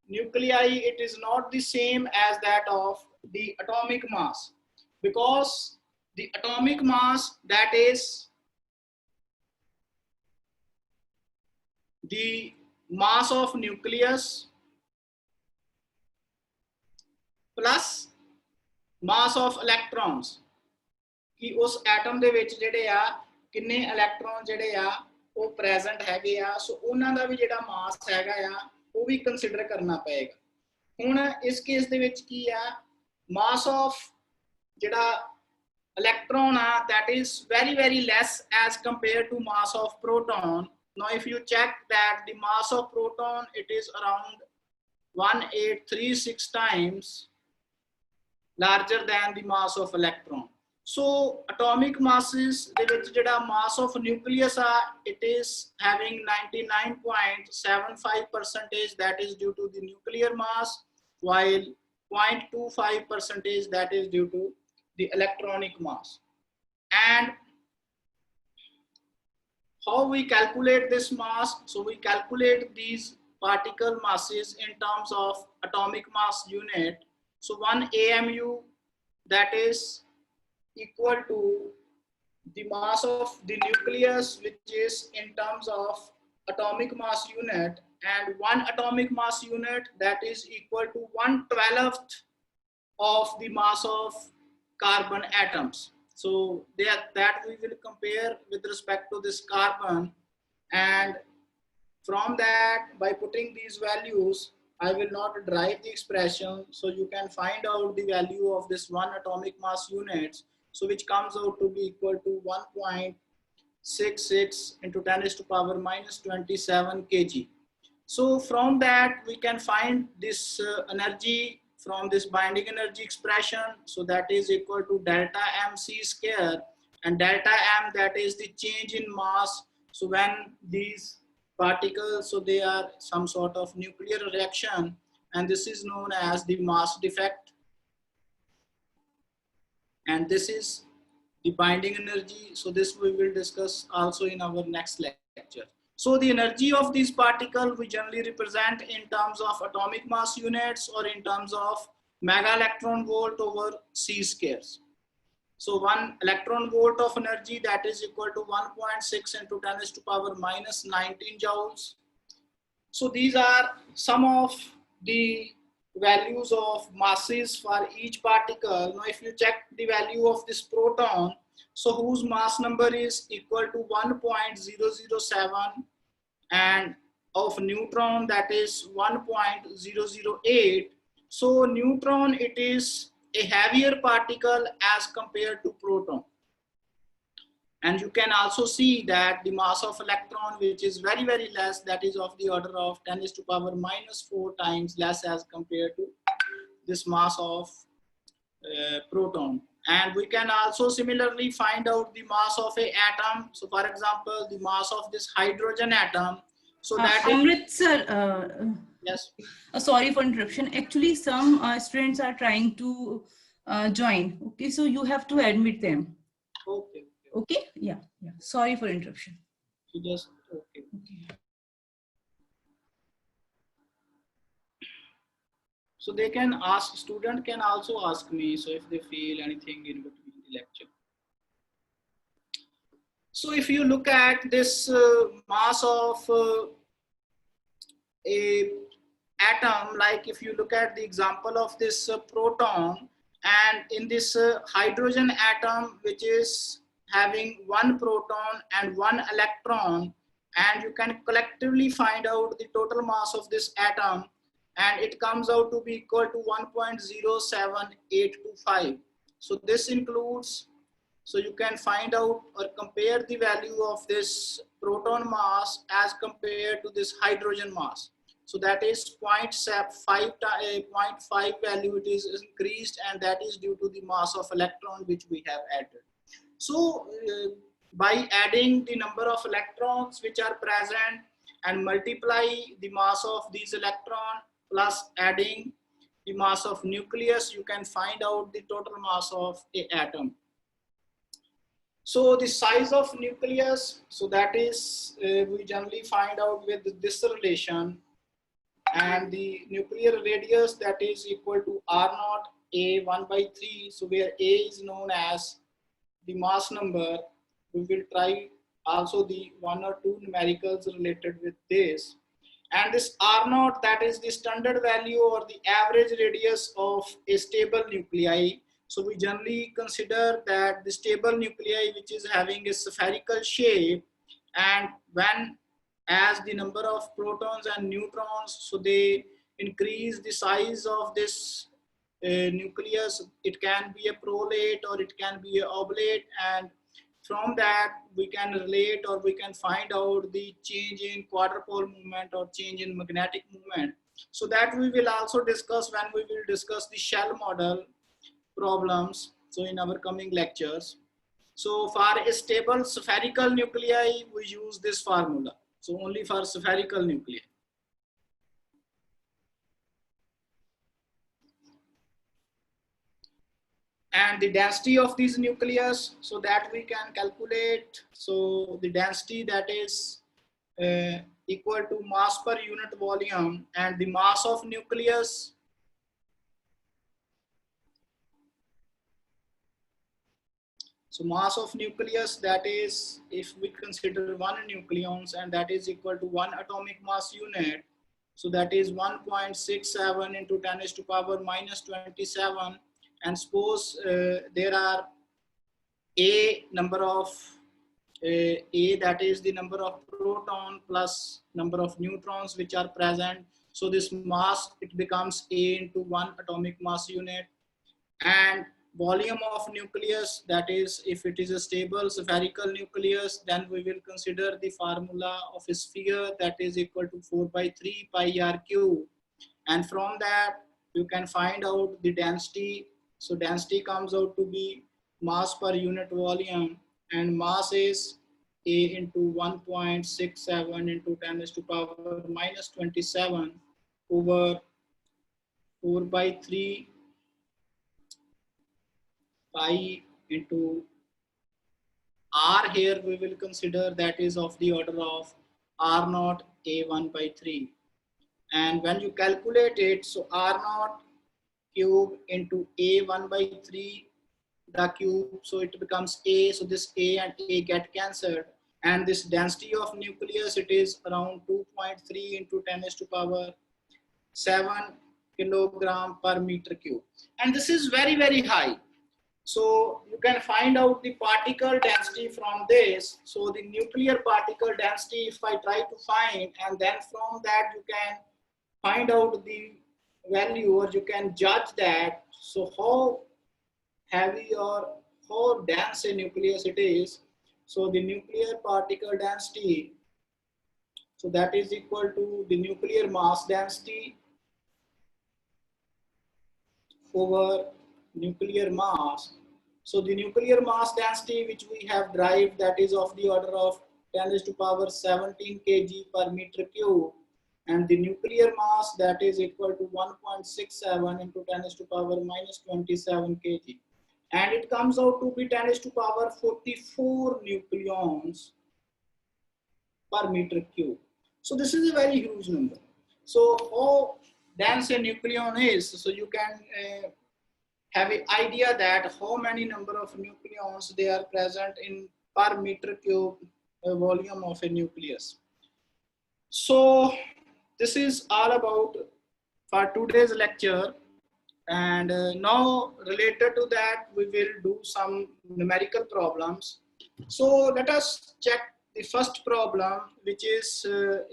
nuclei, it is not the same as that of the atomic mass, because the atomic mass, that is the mass of nucleus plus mass of electrons, कि उस atom दे विच जिहड़े आ किन्ने electron जिहड़े आ वो present हैगे आ, सो उन्हां दा भी जिहड़ा मास हैगा आ वो भी कंसीडर करना पएगा। हुण इस केस दे विच की आ, मास ऑफ जिहड़ा electron that is very less as compared to mass of proton. Now if you check that the mass of proton, it is around 1836 times larger than the mass of electron. So atomic masses, the mass of nucleus, it is having 99.75% that is due to the nuclear mass, while 0.25% that is due to the electronic mass. And how we calculate this mass? So we calculate these particle masses in terms of atomic mass unit. So 1 AMU, that is equal to the mass of the nucleus, which is in terms of atomic mass unit, and 1 atomic mass unit, that is equal to 1/12 of the mass of carbon atoms. So that we will compare with respect to this carbon, and from that, by putting these values, I will not derive the expression, so you can find out the value of this 1 atomic mass units, so which comes out to be equal to 1.66 into 10 to the power minus 27 kg. So from that we can find this energy from this binding energy expression, so that is equal to delta mc square, and delta m, that is the change in mass. So when these particles, so they are some sort of nuclear reaction, and this is known as the mass defect, and this is the binding energy. So this we will discuss also in our next lecture. So the energy of these particles we generally represent in terms of atomic mass units or in terms of mega electron volt over c squares. So 1 electron volt of energy, that is equal to 1.6 into 10 to the power minus 19 joules. So these are some of the values of masses for each particle. Now if you check the value of this proton, so whose mass number is equal to 1.007, and of neutron, that is 1.008. So neutron, it is a heavier particle as compared to proton. And you can also see that the mass of electron, which is very less, that is of the order of 10 to the power minus 4 times less as compared to this mass of proton. And we can also similarly find out the mass of an atom. So for example, the mass of this hydrogen atom. So that Amrit sir, yes. Sorry for interruption. Actually, some students are trying to join. Okay, so you have to admit them. Okay. Okay, yeah. Sorry for interruption. So just okay. So they can ask, student can also ask me, so if they feel anything in between the lecture. So if you look at this mass of a atom, like if you look at the example of this proton, and in this hydrogen atom, which is having 1 proton and 1 electron, and you can collectively find out the total mass of this atom, and it comes out to be equal to 1.07825. So this includes So you can find out or compare the value of this proton mass as compared to this hydrogen mass. So that is 0.5 value it is increased, and that is due to the mass of electron which we have added. So by adding the number of electrons which are present and multiply the mass of these electrons plus adding the mass of nucleus, you can find out the total mass of an atom. So the size of nucleus, so that is we generally find out with this relation, and the nuclear radius, that is equal to R naught A 1 by 3. So where A is known as the mass number, we will try also the one or two numericals related with this. And this R naught, that is the standard value or the average radius of a stable nuclei. So we generally consider that the stable nuclei which is having a spherical shape, and when as the number of protons and neutrons, so they increase the size of this nucleus. It can be a prolate or it can be an oblate, and from that we can relate or we can find out the change in quadrupole movement or change in magnetic movement. So that we will also discuss when we will discuss the shell model problems, so in our coming lectures. So for a stable spherical nuclei, we use this formula. So only for spherical nuclei. And the density of these nucleus, so that we can calculate. So the density, that is equal to mass per unit volume, and the mass of nucleus, so mass of nucleus, that is if we consider 1 nucleons, and that is equal to 1 atomic mass unit. So that is 1.67 into 10 raised to power minus 27. And suppose there are a number of A, that is the number of proton plus number of neutrons which are present. So this mass, it becomes A into 1 atomic mass unit. And volume of nucleus, that is if it is a stable spherical nucleus, then we will consider the formula of a sphere, that is equal to 4/3 πr². And from that you can find out the density. So density comes out to be mass per unit volume, and mass is A into 1.67 into 10 raised to power minus 27 over 4/3 pi into R. Here we will consider that is of the order of R naught A 1/3. And when you calculate it, so R naught cube into A 1/3 the cube, so it becomes A. So this A and A get cancelled, and this density of nucleus, it is around 2.3 into 10 raised to power 7 kilogram per meter cube, and this is very, very high. So you can find out the particle density from this. So the nuclear particle density, if I try to find, and then from that you can find out the value, or you can judge that. So how heavy or how dense a nucleus it is. So the nuclear particle density, so that is equal to the nuclear mass density over nuclear mass. So the nuclear mass density which we have derived, that is of the order of 10 raised to power 17 kg per meter cube, and the nuclear mass, that is equal to 1.67 into 10 raised to power minus 27 kg, and it comes out to be 10 raised to power 44 nucleons per meter cube. So this is a very huge number. So how dense a nucleon is, so you can have an idea that how many number of nucleons they are present in per meter cube volume of a nucleus. So this is all about for today's lecture, and now related to that we will do some numerical problems. So let us check the first problem, which is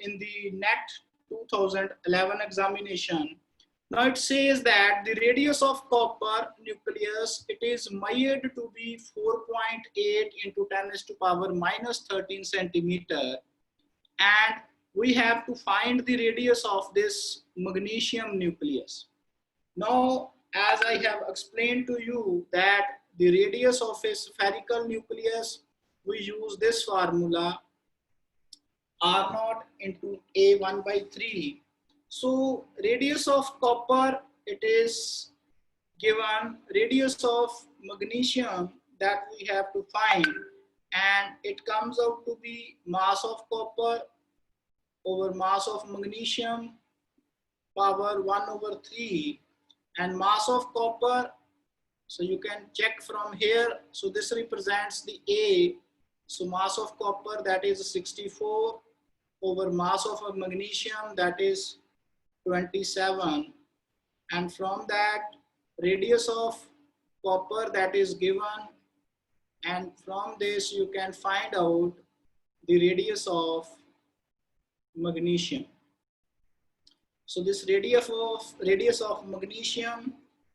in the NET 2011 examination. Now it says that the radius of copper nucleus, it is measured to be 4.8 into 10 to the power minus 13 centimeter, and we have to find the radius of this magnesium nucleus. Now, as I have explained to you that the radius of a spherical nucleus, we use this formula R naught into A1 by 3. So radius of copper, it is given, radius of magnesium that we have to find, and it comes out to be mass of copper over mass of magnesium power 1 over 3, and mass of copper, so you can check from here, so this represents the A, so mass of copper, that is 64 over mass of magnesium, that is 27, and from that radius of copper that is given, and from this you can find out the radius of magnesium. So this radius of magnesium,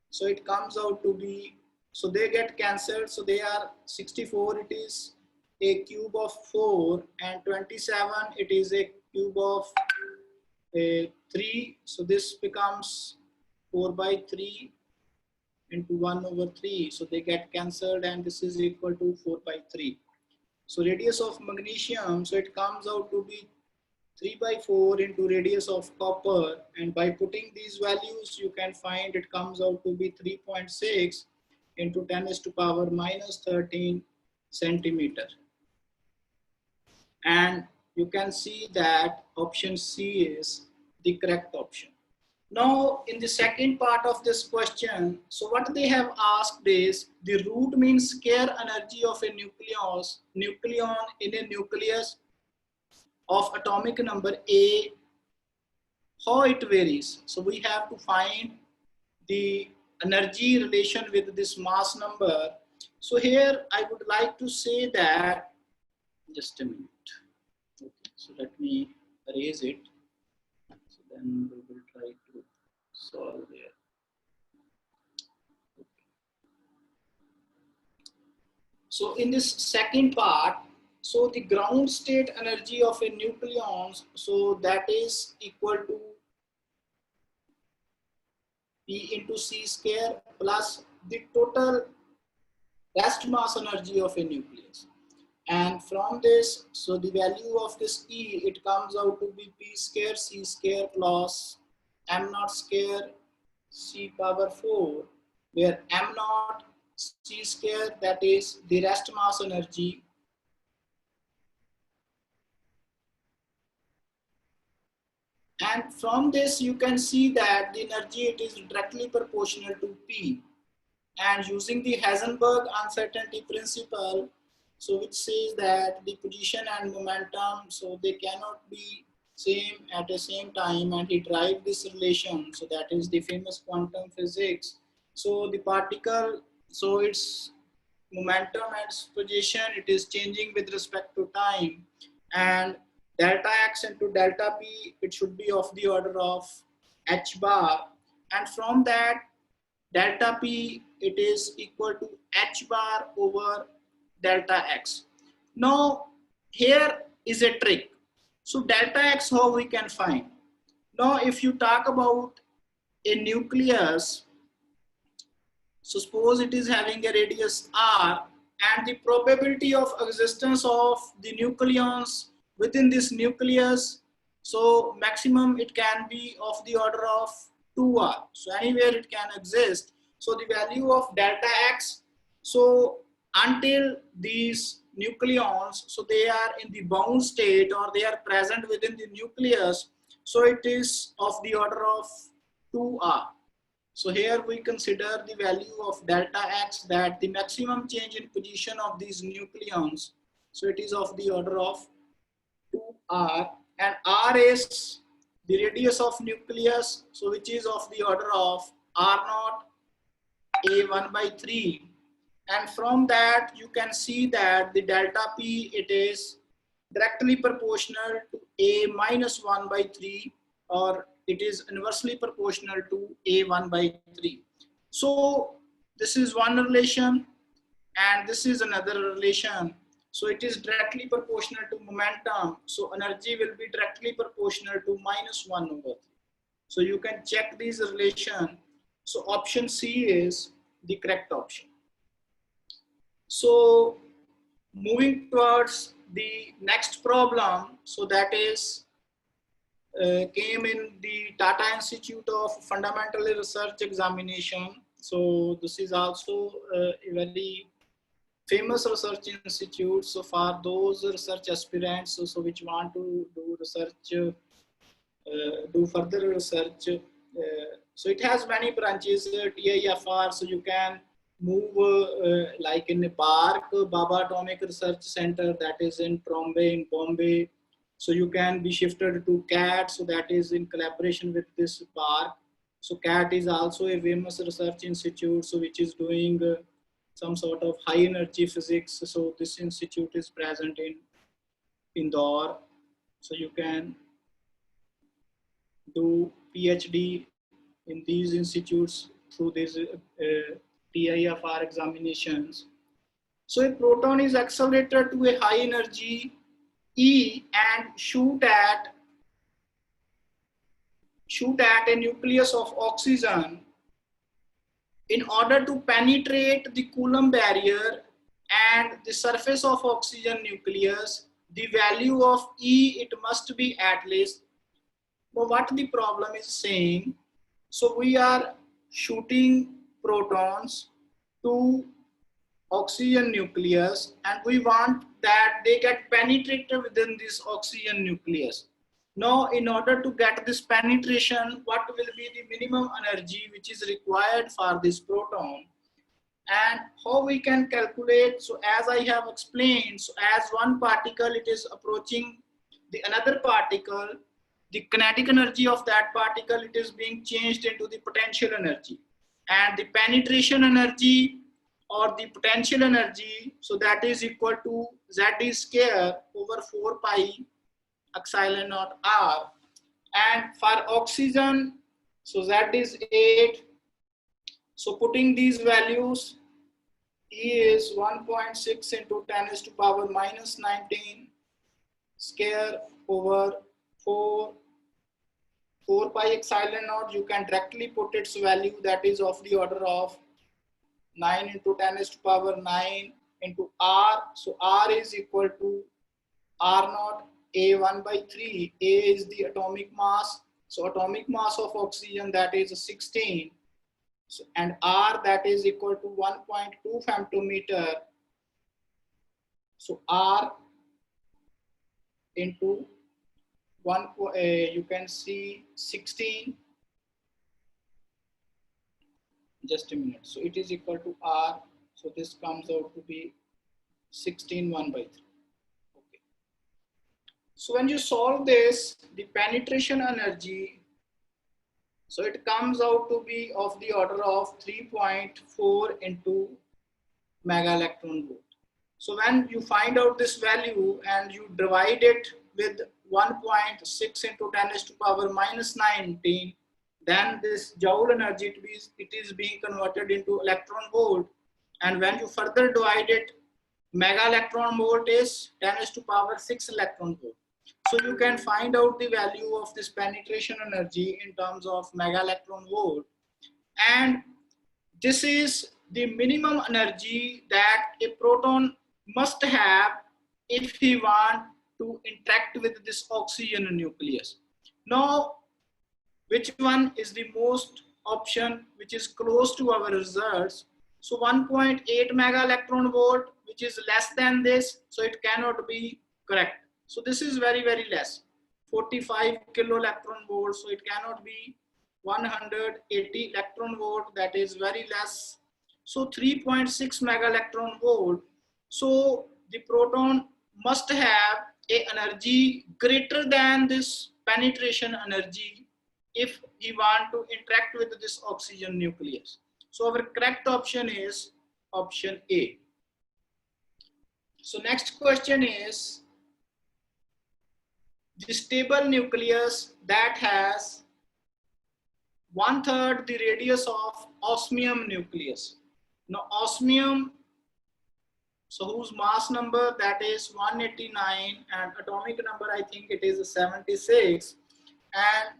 so it comes out to be, so they get cancelled, so they are 64, it is a cube of 4, and 27, it is a cube of 3, so this becomes 4 by 3 into 1 over 3, so they get cancelled, and this is equal to 4 by 3. So radius of magnesium, so it comes out to be 3 by 4 into radius of copper, and by putting these values you can find it comes out to be 3.6 into 10 to the power minus 13 centimeter. And you can see that option C is the correct option. Now in the second part of this question, so what they have asked is the root mean square energy of a nucleon in a nucleus of atomic number A, how it varies. So we have to find the energy relation with this mass number. So here I would like to say that, just a minute. Okay, so let me erase it. So then we will try to solve there. Okay. So in this second part, so the ground state energy of a nucleon, so that is equal to P into C square plus the total rest mass energy of a nucleus. And from this, so the value of this E, it comes out to be P square C square plus M naught square C power 4, where M naught C square, that is the rest mass energy, and from this you can see that the energy, it is directly proportional to P. And using the Heisenberg uncertainty principle, so which says that the position and momentum, so they cannot be same at the same time, and he derived this relation, so that is the famous quantum physics. So the particle, so its momentum and its position, it is changing with respect to time, and delta x into delta p, it should be of the order of h bar, and from that delta p, it is equal to h bar over delta x. Now here is a trick. So delta x, how we can find? Now if you talk about a nucleus, so suppose it is having a radius r, and the probability of existence of the nucleons within this nucleus, so maximum it can be of the order of 2r. So anywhere it can exist. So the value of delta x, so until these nucleons, so they are in the bound state or they are present within the nucleus, so it is of the order of 2r. So here we consider the value of delta x, that the maximum change in position of these nucleons, so it is of the order of 2r, and r is the radius of nucleus, so which is of the order of r naught a1 by 3, and from that you can see that the delta p, it is directly proportional to a minus 1 by 3 or it is inversely proportional to A1 by 3. So this is one relation and this is another relation. So it is directly proportional to momentum. So energy will be directly proportional to -1/3. So you can check these relation. So option C is the correct option. So moving towards the next problem, so that is came in the Tata Institute of Fundamental Research Examination. So this is also a very famous research institute. So for those research aspirants, so which want to do research, do further research. So it has many branches, TIFR, so you can move like in a park, Baba Atomic Research Center, that is in Trombay in Bombay. So you can be shifted to CAT, so that is in collaboration with this park. So CAT is also a famous research institute, so which is doing some sort of high energy physics. So this institute is present in Indore. So you can do PhD in these institutes through these TIFR examinations. So a proton is accelerated to a high energy E and shoot at a nucleus of oxygen. In order to penetrate the Coulomb barrier and the surface of oxygen nucleus, the value of E, it must be at least. But what the problem is saying, so we are shooting protons to oxygen nucleus and we want that they get penetrated within this oxygen nucleus. Now, in order to get this penetration, what will be the minimum energy which is required for this proton? And how we can calculate? So as I have explained, so as one particle it is approaching the another particle, the kinetic energy of that particle, it is being changed into the potential energy. And the penetration energy or the potential energy, so that is equal to Z square over 4 pi epsilon naught R. And for oxygen, so Z is 8. So putting these values, E is 1.6 into 10 to the power minus 19 square over 4 pi epsilon naught. You can directly put its value, that is of the order of 9 into 10 to the power 9 into R. So R is equal to R naught A1 by 3. A is the atomic mass. So atomic mass of oxygen, that is 16. So, and R, that is equal to 1.2 femtometer. So R into 1, you can see 16. Just a minute. So it is equal to R. So this comes out to be 16 1 by 3. Okay. So when you solve this, the penetration energy, so it comes out to be of the order of 3.4 into mega electron volt. So when you find out this value and you divide it with 1.6 into 10 to the power minus 19, then this joule energy, it is being converted into electron volt. And when you further divide it, mega electron volt is 10 to the power 6 electron volt. So you can find out the value of this penetration energy in terms of mega electron volt. And this is the minimum energy that a proton must have if he want to interact with this oxygen nucleus. Now, which one is the most option which is close to our results? So 1.8 mega electron volt, which is less than this, so it cannot be correct. So this is very, very less, 45 kilo electron volt, so it cannot be 180 electron volt, that is very less. So 3.6 mega electron volt. So the proton must have a energy greater than this penetration energy if we want to interact with this oxygen nucleus. So our correct option is option A. So next question is, the stable nucleus that has 1/3 the radius of osmium nucleus. Now osmium, so whose mass number, that is 189, and atomic number I think it is 76. And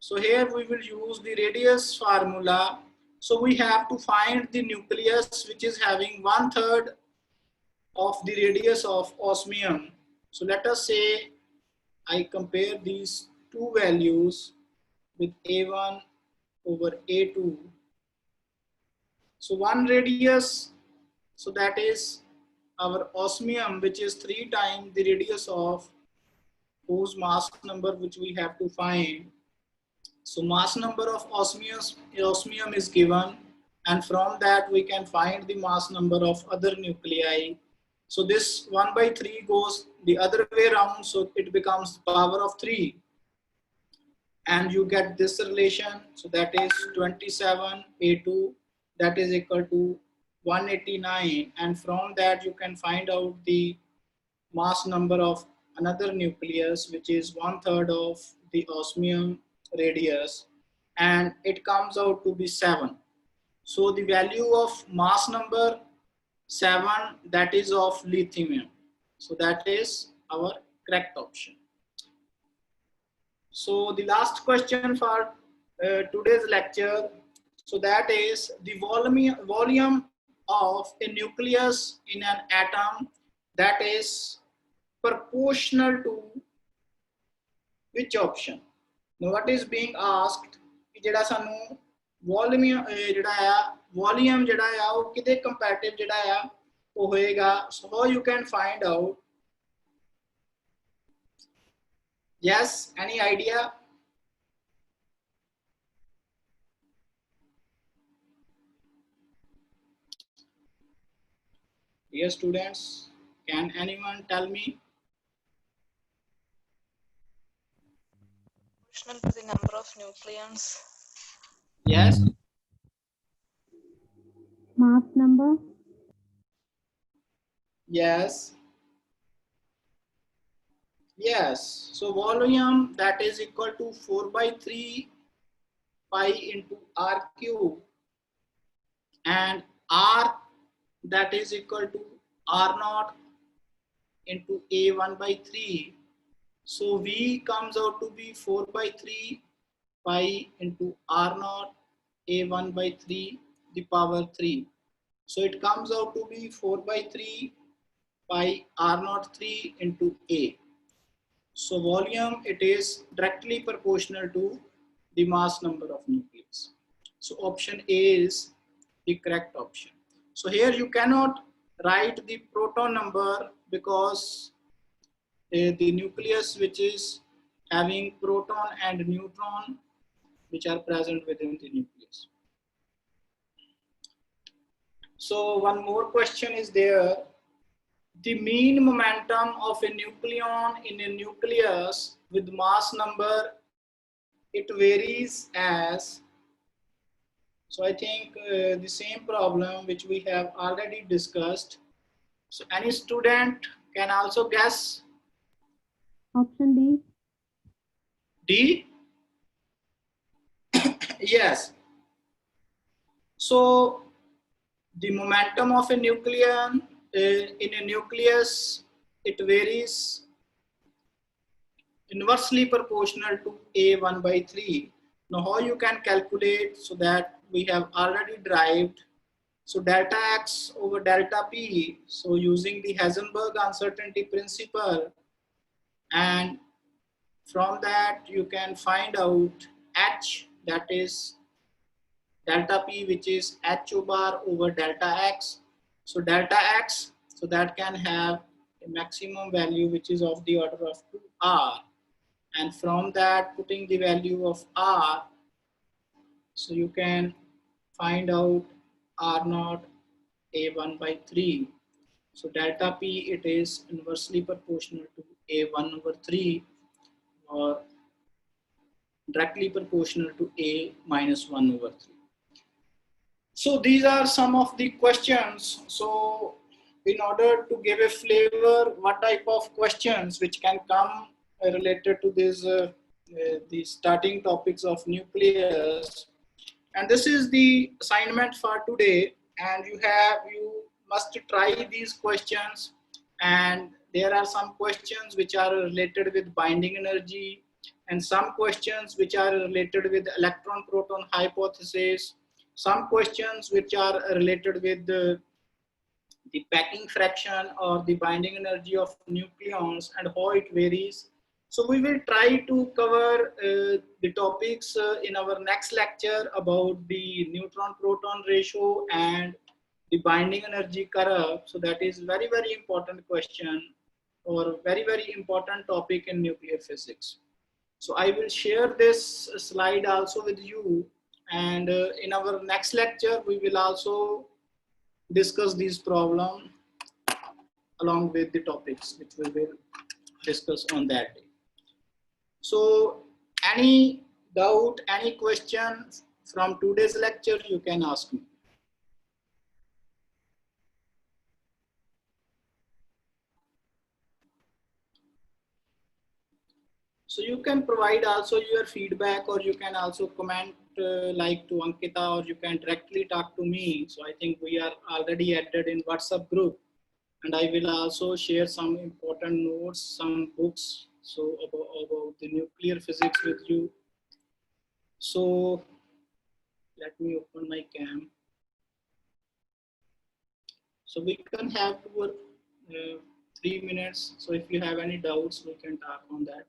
so here we will use the radius formula. So we have to find the nucleus which is having 1/3 of the radius of osmium. So let us say I compare these two values with A1 over A2. So one radius, so that is our osmium, which is 3 times the radius of whose mass number which we have to find. So mass number of osmium is given, and from that we can find the mass number of other nuclei. So this 1/3 goes the other way around, so it becomes power of 3. And you get this relation, so that is 27A2, that is equal to 189, and from that you can find out the mass number of another nucleus, which is 1/3 of the osmium radius, and it comes out to be 7. So the value of mass number 7, that is of lithium. So that is our correct option. So the last question for today's lecture, so that is the volume of a nucleus in an atom, that is proportional to which option? Now what is being asked कि जेड़ा सानू volume जेड़ा आ volume जेड़ा आ वो किदे comparative जेड़ा आ वो होएगा. So how you can find out? Yes, any idea? Dear students, can anyone tell me? Proportional to the number of nucleons. Yes. Mass number. Yes. Yes. So volume, that is equal to 4/3 pi into r cube, and r, that is equal to r naught into a 1/3. So V comes out to be 4/3 pi into r naught a 1/3 the power 3. So it comes out to be 4/3 pi r naught 3 into a. So volume, it is directly proportional to the mass number of nucleus. So option A is the correct option. So here you cannot write the proton number because the nucleus which is having proton and neutron which are present within the nucleus. So one more question is there. The mean momentum of a nucleon in a nucleus with mass number, it varies as, so I think the same problem which we have already discussed. So any student can also guess? Option D. D? Yes. So the momentum of a nucleon in a nucleus, it varies inversely proportional to a 1/3. Now how you can calculate? So that we have already derived. So delta x over delta p. So using the Heisenberg uncertainty principle, and from that you can find out h, that is delta p, which is h bar over delta x. So delta x, so that can have a maximum value which is of the order of 2r, and from that putting the value of r, so you can find out r naught a 1/3. So delta p, it is inversely proportional to a 1/3 or directly proportional to a minus 1/3. So these are some of the questions. So in order to give a flavor what type of questions which can come related to this the starting topics of nucleus. And this is the assignment for today. And you must try these questions. And there are some questions which are related with binding energy, and some questions which are related with electron proton hypothesis, some questions which are related with the packing fraction or the binding energy of nucleons and how it varies. So we will try to cover the topics in our next lecture about the neutron proton ratio and the binding energy curve. So that is very, very important question or very, very important topic in nuclear physics. So I will share this slide also with you, and in our next lecture we will also discuss these problems along with the topics which we will discuss on that day. So any doubt, any questions from today's lecture, you can ask me. So you can provide also your feedback, or you can also comment like to Ankita, or you can directly talk to me. So I think we are already added in WhatsApp group, and I will also share some important notes, some books, so about the nuclear physics with you. So let me open my cam. So we can have 2 or 3 minutes. So if you have any doubts, we can talk on that.